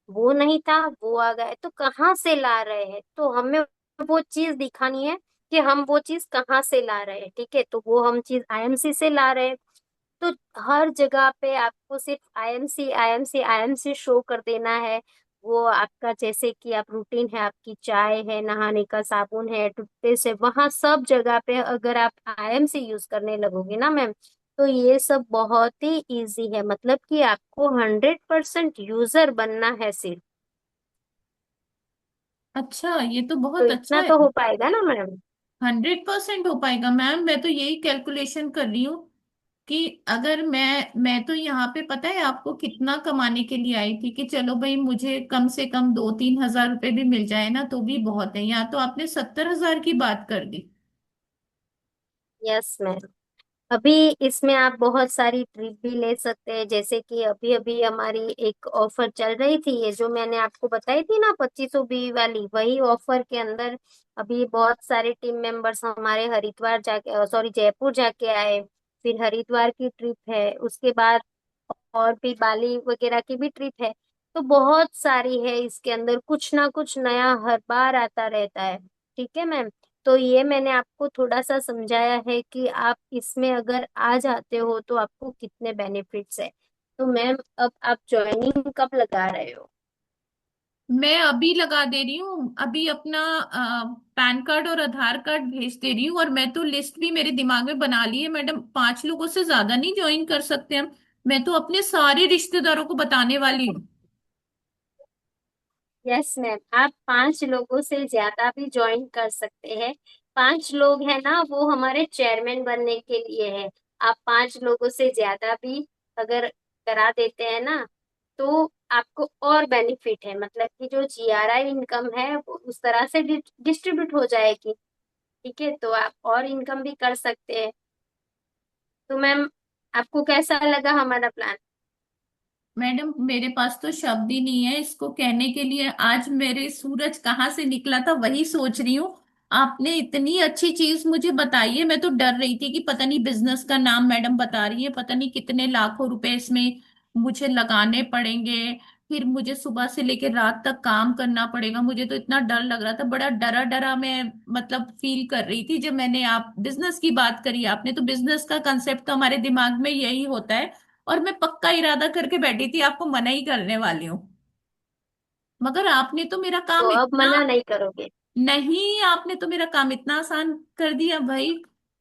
वो नहीं था, वो आ गया है, तो कहाँ से ला रहे हैं, तो हमें वो चीज दिखानी है कि हम वो चीज कहाँ से ला रहे हैं। ठीक है, तो वो हम चीज आईएमसी से ला रहे हैं। तो हर जगह पे आपको सिर्फ आईएमसी आईएमसी आईएमसी शो कर देना है। वो आपका जैसे कि आप रूटीन है, आपकी चाय है, नहाने का साबुन है, टूथपेस्ट है, वहां सब जगह पे अगर आप आईएमसी यूज करने लगोगे ना मैम, तो ये सब बहुत ही इजी है। मतलब कि आपको 100% यूजर बनना है सिर्फ। अच्छा, ये तो तो बहुत अच्छा इतना है। तो हो पाएगा ना मैम? 100% हो पाएगा मैम, मैं तो यही कैलकुलेशन कर रही हूँ कि अगर मैं तो यहाँ पे पता है आपको कितना कमाने के लिए आई थी कि चलो भाई मुझे कम से कम 2-3 हजार रुपए भी मिल जाए ना तो भी बहुत है। यहाँ तो आपने 70 हजार की बात कर दी। Yes ma'am. अभी इसमें आप बहुत सारी ट्रिप भी ले सकते हैं, जैसे कि अभी अभी हमारी एक ऑफर चल रही थी, ये जो मैंने आपको बताई थी ना 2500 बी वाली, वही ऑफर के अंदर अभी बहुत सारे टीम मेंबर्स हमारे हरिद्वार जाके, सॉरी, जयपुर जाके आए। फिर हरिद्वार की ट्रिप है, उसके बाद और भी बाली वगैरह की भी ट्रिप है। तो बहुत सारी है, इसके अंदर कुछ ना कुछ नया हर बार आता रहता है। ठीक है मैम। तो ये मैंने आपको थोड़ा सा समझाया है कि आप इसमें अगर आ जाते हो तो आपको कितने बेनिफिट्स है। तो मैम अब आप ज्वाइनिंग कब लगा रहे हो? मैं अभी लगा दे रही हूँ, अभी अपना पैन कार्ड और आधार कार्ड भेज दे रही हूँ। और मैं तो लिस्ट भी मेरे दिमाग में बना ली है मैडम, 5 लोगों से ज्यादा नहीं ज्वाइन कर सकते हम। मैं तो अपने सारे रिश्तेदारों को बताने वाली हूँ। यस मैम, आप 5 लोगों से ज्यादा भी ज्वाइन कर सकते हैं। 5 लोग है ना, वो हमारे चेयरमैन बनने के लिए है। आप 5 लोगों से ज्यादा भी अगर करा देते हैं ना, तो आपको और बेनिफिट है, मतलब कि जो जीआरआई इनकम है वो उस तरह से डिस्ट्रीब्यूट हो जाएगी। ठीक है, तो आप और इनकम भी कर सकते हैं। तो मैम आपको कैसा लगा हमारा प्लान? मैडम मेरे पास तो शब्द ही नहीं है इसको कहने के लिए। आज मेरे सूरज कहाँ से निकला था वही सोच रही हूँ। आपने इतनी अच्छी चीज मुझे बताई है, मैं तो डर रही थी कि पता नहीं बिजनेस का नाम मैडम बता रही है, पता नहीं कितने लाखों रुपए इसमें मुझे लगाने पड़ेंगे, फिर मुझे सुबह से लेकर रात तक काम करना पड़ेगा। मुझे तो इतना डर लग रहा था, बड़ा डरा डरा मैं मतलब फील कर रही थी जब मैंने आप बिजनेस की बात करी आपने। तो बिजनेस का कंसेप्ट तो हमारे दिमाग में यही होता है, और मैं पक्का इरादा करके बैठी थी आपको मना ही करने वाली हूँ। मगर आपने तो मेरा तो काम अब इतना, मना नहीं करोगे? नहीं आपने तो मेरा काम इतना आसान कर दिया भाई।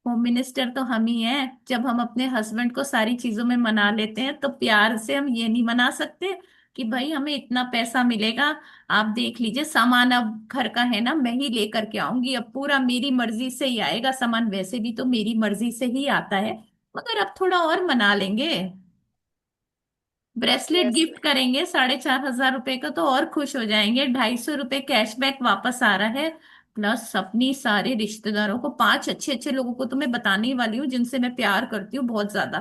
होम मिनिस्टर तो हम ही हैं, जब हम अपने हस्बैंड को सारी चीजों में मना लेते हैं तो प्यार से हम ये नहीं मना सकते कि भाई हमें इतना पैसा मिलेगा, आप देख लीजिए सामान अब घर का है ना, मैं ही लेकर के आऊंगी, अब पूरा मेरी मर्जी से ही आएगा सामान, वैसे भी तो मेरी मर्जी से ही आता है, मगर अब थोड़ा और मना लेंगे। Bracelet yes gift ma'am. करेंगे 4,500 रुपए का तो और खुश हो जाएंगे, 250 रुपए कैशबैक वापस आ रहा है। प्लस अपनी सारे रिश्तेदारों को, 5 अच्छे अच्छे लोगों को तो मैं बताने ही वाली हूँ जिनसे मैं प्यार करती हूँ बहुत ज्यादा,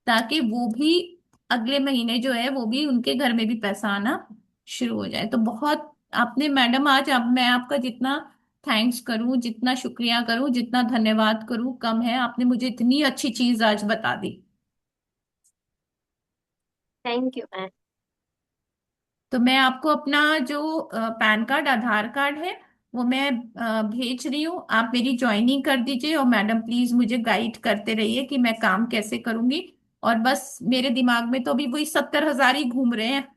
ताकि वो भी अगले महीने जो है वो भी उनके घर में भी पैसा आना शुरू हो जाए। तो बहुत आपने मैडम आज, अब मैं आपका जितना थैंक्स करूं, जितना शुक्रिया करूं, जितना धन्यवाद करूं कम है, आपने मुझे इतनी अच्छी चीज आज बता दी। Thank you ma'am. तो मैं आपको अपना जो पैन कार्ड आधार कार्ड है वो मैं भेज रही हूँ, आप मेरी ज्वाइनिंग कर दीजिए, और मैडम प्लीज मुझे गाइड करते रहिए कि मैं काम कैसे करूंगी। और बस मेरे दिमाग में तो अभी वही 70,000 ही घूम रहे हैं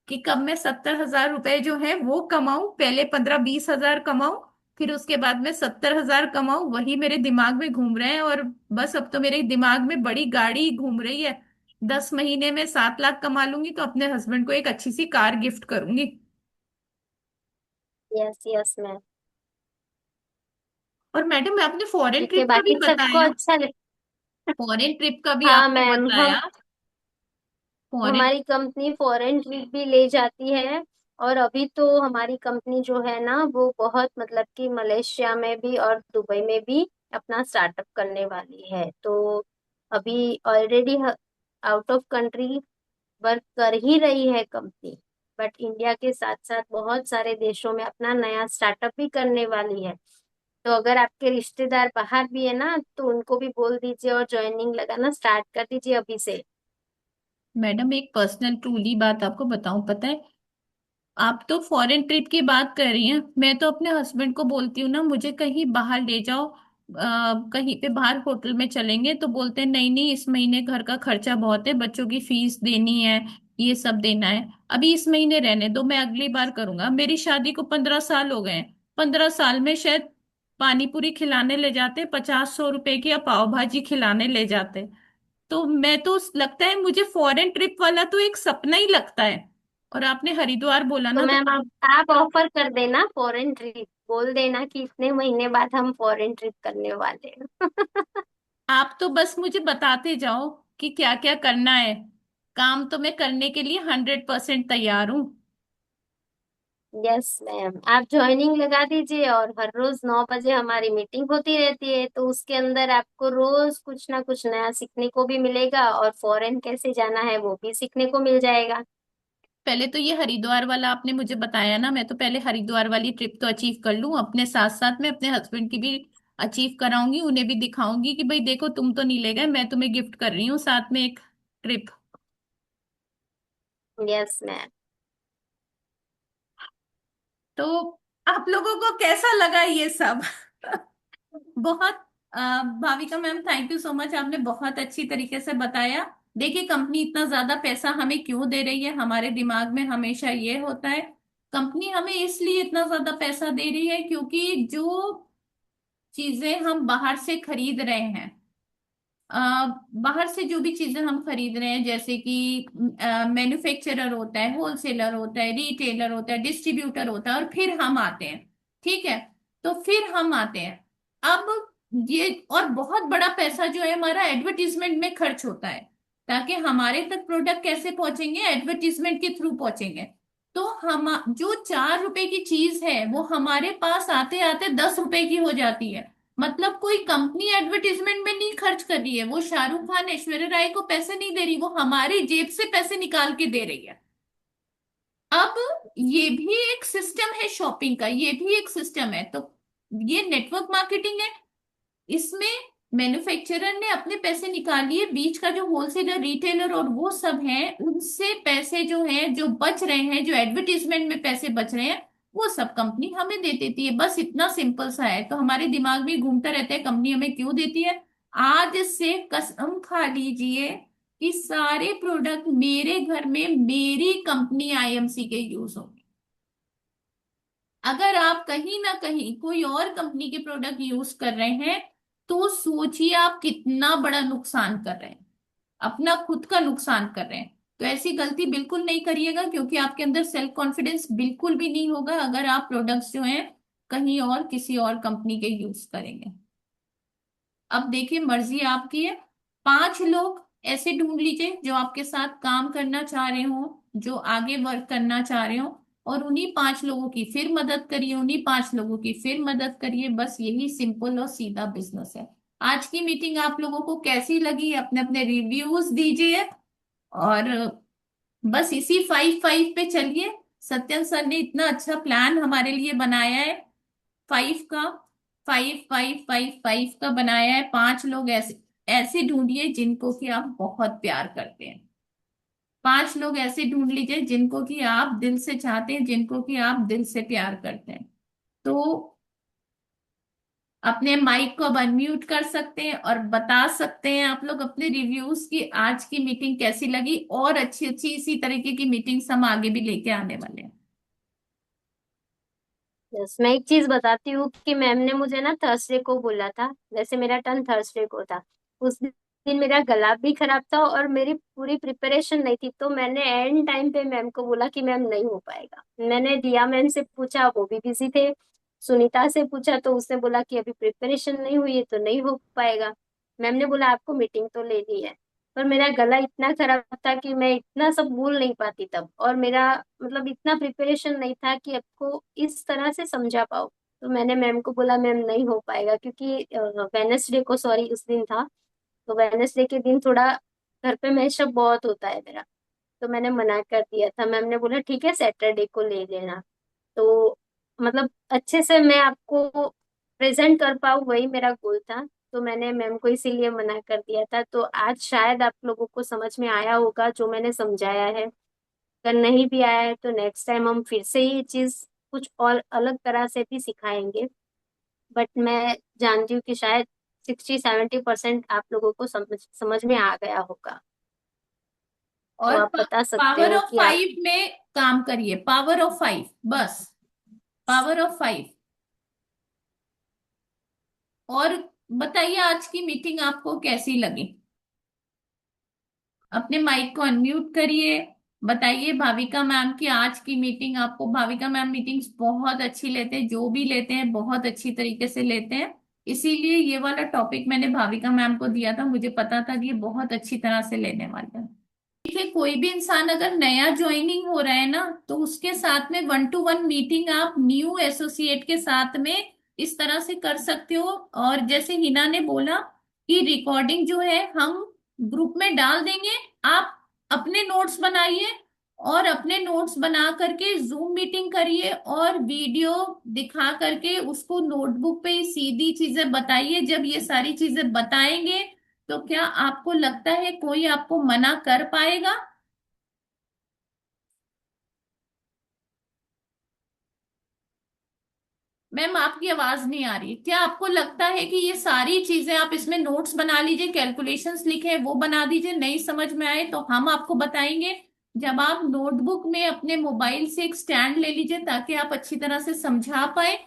कि कब मैं 70,000 रुपए जो है वो कमाऊं, पहले 15-20 हजार कमाऊं, फिर उसके बाद में 70,000 कमाऊं, वही मेरे दिमाग में घूम रहे हैं। और बस अब तो मेरे दिमाग में बड़ी गाड़ी घूम रही है, 10 महीने में 7 लाख कमा लूंगी तो अपने हस्बैंड को एक अच्छी सी कार गिफ्ट करूंगी। Yes yes ma'am. और मैडम आपने फॉरेन ठीक है, ट्रिप का भी बाकी सबको बताया, अच्छा लग। फॉरेन ट्रिप का भी हाँ आपने मैम, हम बताया, फॉरेन। हमारी कंपनी फॉरेन ट्रिप भी ले जाती है। और अभी तो हमारी कंपनी जो है ना वो बहुत मतलब कि मलेशिया में भी और दुबई में भी अपना स्टार्टअप करने वाली है। तो अभी already out of country work कर ही रही है कंपनी, बट इंडिया के साथ साथ बहुत सारे देशों में अपना नया स्टार्टअप भी करने वाली है। तो अगर आपके रिश्तेदार बाहर भी है ना तो उनको भी बोल दीजिए और ज्वाइनिंग लगाना स्टार्ट कर दीजिए अभी से। मैडम एक पर्सनल ट्रूली बात आपको बताऊं, पता है, आप तो फॉरेन ट्रिप की बात कर रही हैं, मैं तो अपने हस्बैंड को बोलती हूँ ना मुझे कहीं बाहर ले जाओ, कहीं पे बाहर होटल में चलेंगे, तो बोलते हैं नहीं नहीं इस महीने घर का खर्चा बहुत है, बच्चों की फीस देनी है, ये सब देना है, अभी इस महीने रहने दो, मैं अगली बार करूंगा। मेरी शादी को 15 साल हो गए हैं, 15 साल में शायद पानी पूरी खिलाने ले जाते 50-100 रुपए की, या पाव भाजी खिलाने ले जाते। तो मैं तो लगता है मुझे फॉरेन ट्रिप वाला तो एक सपना ही लगता है। और आपने हरिद्वार बोला तो ना तो मैम आप ऑफर कर देना फॉरेन ट्रिप, बोल देना कि इतने महीने बाद हम फॉरेन ट्रिप करने वाले हैं। आप तो बस मुझे बताते जाओ कि क्या क्या करना है, काम तो मैं करने के लिए 100% तैयार हूँ। यस मैम, आप ज्वाइनिंग लगा दीजिए और हर रोज 9 बजे हमारी मीटिंग होती रहती है, तो उसके अंदर आपको रोज कुछ ना कुछ नया सीखने को भी मिलेगा और फॉरेन कैसे जाना है वो भी सीखने को मिल जाएगा। पहले तो ये हरिद्वार वाला आपने मुझे बताया ना, मैं तो पहले हरिद्वार वाली ट्रिप तो अचीव कर लूं, अपने साथ साथ में अपने हस्बैंड की भी अचीव कराऊंगी, उन्हें भी दिखाऊंगी कि भाई देखो तुम तो नहीं ले गए, मैं तुम्हें गिफ्ट कर रही हूँ साथ में एक ट्रिप। Yes ma'am. तो आप लोगों को कैसा लगा ये सब? बहुत Bhavika ma'am thank you so much, आपने बहुत अच्छी तरीके से बताया। देखिए कंपनी इतना ज्यादा पैसा हमें क्यों दे रही है, हमारे दिमाग में हमेशा ये होता है कंपनी हमें इसलिए इतना ज्यादा पैसा दे रही है क्योंकि जो चीजें हम बाहर से खरीद रहे हैं, अ, बाहर से जो भी चीजें हम खरीद रहे हैं, जैसे कि मैन्युफैक्चरर होता है, होलसेलर होता है, रिटेलर होता है, डिस्ट्रीब्यूटर होता है, और फिर हम आते हैं। ठीक है, तो फिर हम आते हैं। अब ये और बहुत बड़ा पैसा जो है हमारा एडवर्टीजमेंट में खर्च होता है, ताकि हमारे तक प्रोडक्ट कैसे पहुंचेंगे, एडवर्टीजमेंट के थ्रू पहुंचेंगे। तो हम जो 4 रुपए की चीज है वो हमारे पास आते आते 10 रुपए की हो जाती है। मतलब कोई कंपनी एडवर्टीजमेंट में नहीं खर्च कर रही है, वो शाहरुख खान ऐश्वर्या राय को पैसे नहीं दे रही, वो हमारी जेब से पैसे निकाल के दे रही है। अब ये भी एक सिस्टम है शॉपिंग का, ये भी एक सिस्टम है। तो ये नेटवर्क मार्केटिंग है, इसमें मैन्युफैक्चरर ने अपने पैसे निकाल लिए, बीच का जो होलसेलर रिटेलर और वो सब हैं उनसे पैसे जो हैं जो बच रहे हैं, जो एडवर्टीजमेंट में पैसे बच रहे हैं, वो सब कंपनी हमें दे देती है। बस इतना सिंपल सा है। तो हमारे दिमाग में घूमता रहता है कंपनी हमें क्यों देती है। आज से कसम खा लीजिए कि सारे प्रोडक्ट मेरे घर में मेरी कंपनी आईएमसी के यूज होंगे। अगर आप कहीं ना कहीं कोई और कंपनी के प्रोडक्ट यूज कर रहे हैं तो सोचिए आप कितना बड़ा नुकसान कर रहे हैं, अपना खुद का नुकसान कर रहे हैं। तो ऐसी गलती बिल्कुल नहीं करिएगा, क्योंकि आपके अंदर सेल्फ कॉन्फिडेंस बिल्कुल भी नहीं होगा अगर आप प्रोडक्ट्स जो हैं कहीं और किसी और कंपनी के यूज करेंगे। अब देखिए, मर्जी आपकी है। 5 लोग ऐसे ढूंढ लीजिए जो आपके साथ काम करना चाह रहे हो, जो आगे वर्क करना चाह रहे हो, और उन्हीं 5 लोगों की फिर मदद करिए, उन्हीं 5 लोगों की फिर मदद करिए। बस यही सिंपल और सीधा बिजनेस है। आज की मीटिंग आप लोगों को कैसी लगी, अपने अपने रिव्यूज दीजिए। और बस इसी 5-5 पे चलिए। सत्यन सर ने इतना अच्छा प्लान हमारे लिए बनाया है। 5 का, 5-5-5-5 का बनाया है। 5 लोग ऐसे ऐसे ढूंढिए जिनको कि आप बहुत प्यार करते हैं। 5 लोग ऐसे ढूंढ लीजिए जिनको कि आप दिल से चाहते हैं, जिनको कि आप दिल से प्यार करते हैं। तो अपने माइक को अब अनम्यूट कर सकते हैं और बता सकते हैं आप लोग अपने रिव्यूज की आज की मीटिंग कैसी लगी, और अच्छी अच्छी इसी तरीके की मीटिंग्स हम आगे भी लेके आने वाले हैं। यस, मैं एक चीज बताती हूँ कि मैम ने मुझे ना थर्सडे को बोला था, वैसे मेरा टर्न थर्सडे को था। उस दिन मेरा गला भी खराब था और मेरी पूरी प्रिपरेशन नहीं थी, तो मैंने एंड टाइम पे मैम को बोला कि मैम नहीं हो पाएगा। मैंने दिया मैम से पूछा, वो भी बिजी थे। सुनीता से पूछा तो उसने बोला कि अभी प्रिपरेशन नहीं हुई है तो नहीं हो पाएगा। मैम ने बोला आपको मीटिंग तो लेनी है। पर मेरा गला इतना खराब था कि मैं इतना सब बोल नहीं पाती तब, और मेरा मतलब इतना प्रिपरेशन नहीं था कि आपको इस तरह से समझा पाओ। तो मैंने मैम को बोला मैम नहीं हो पाएगा, क्योंकि वेनसडे को, सॉरी, उस दिन था। तो वेनसडे के दिन थोड़ा घर पे मैशअप बहुत होता है मेरा। तो मैंने मना कर दिया था। मैम ने बोला ठीक है सैटरडे को ले लेना। तो मतलब अच्छे से मैं आपको प्रेजेंट कर पाऊँ, वही मेरा गोल था। तो मैंने मैम को इसीलिए मना कर दिया था। तो आज शायद आप लोगों को समझ में आया होगा जो मैंने समझाया है। अगर नहीं भी आया है तो नेक्स्ट टाइम हम फिर से ये चीज कुछ और अलग तरह से भी सिखाएंगे। बट मैं जानती हूँ कि शायद 60-70% आप लोगों को समझ में आ गया होगा। तो और आप बता सकते पावर हो ऑफ कि आप। 5 में काम करिए, पावर ऑफ 5, बस पावर ऑफ 5। और बताइए आज की मीटिंग आपको कैसी लगी। अपने माइक को अनम्यूट करिए। बताइए भाविका मैम की आज की मीटिंग आपको, भाविका मैम मीटिंग्स बहुत अच्छी लेते हैं, जो भी लेते हैं बहुत अच्छी तरीके से लेते हैं। इसीलिए ये वाला टॉपिक मैंने भाविका मैम को दिया था, मुझे पता था कि ये बहुत अच्छी तरह से लेने वाले हैं। देखिए, कोई भी इंसान अगर नया ज्वाइनिंग हो रहा है ना, तो उसके साथ में 1-to-1 मीटिंग आप न्यू एसोसिएट के साथ में इस तरह से कर सकते हो। और जैसे हिना ने बोला कि रिकॉर्डिंग जो है हम ग्रुप में डाल देंगे, आप अपने नोट्स बनाइए, और अपने नोट्स बना करके जूम मीटिंग करिए, और वीडियो दिखा करके उसको नोटबुक पे सीधी चीजें बताइए। जब ये सारी चीजें बताएंगे तो क्या आपको लगता है कोई आपको मना कर पाएगा? मैम आपकी आवाज नहीं आ रही। क्या आपको लगता है कि ये सारी चीजें आप इसमें नोट्स बना लीजिए, कैलकुलेशंस लिखे वो बना दीजिए, नहीं समझ में आए तो हम आपको बताएंगे। जब आप नोटबुक में अपने मोबाइल से एक स्टैंड ले लीजिए ताकि आप अच्छी तरह से समझा पाए,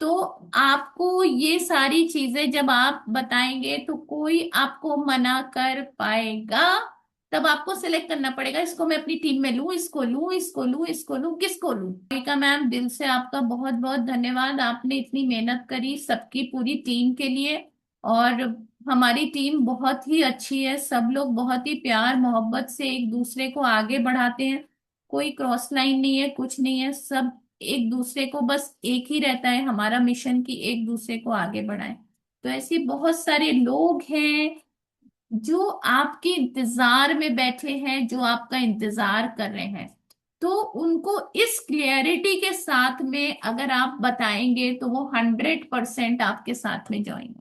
तो आपको ये सारी चीजें जब आप बताएंगे तो कोई आपको मना कर पाएगा? तब आपको सिलेक्ट करना पड़ेगा, इसको मैं अपनी टीम में लूं, इसको लूं, इसको लूं, इसको लूं, किसको लूं। ठीक मैम, दिल से आपका बहुत बहुत धन्यवाद। आपने इतनी मेहनत करी सबकी पूरी टीम के लिए। और हमारी टीम बहुत ही अच्छी है, सब लोग बहुत ही प्यार मोहब्बत से एक दूसरे को आगे बढ़ाते हैं। कोई क्रॉस लाइन नहीं है, कुछ नहीं है, सब एक दूसरे को बस एक ही रहता है हमारा मिशन कि एक दूसरे को आगे बढ़ाएं। तो ऐसे बहुत सारे लोग हैं जो आपके इंतजार में बैठे हैं, जो आपका इंतजार कर रहे हैं। तो उनको इस क्लियरिटी के साथ में अगर आप बताएंगे तो वो 100% आपके साथ में ज्वाइन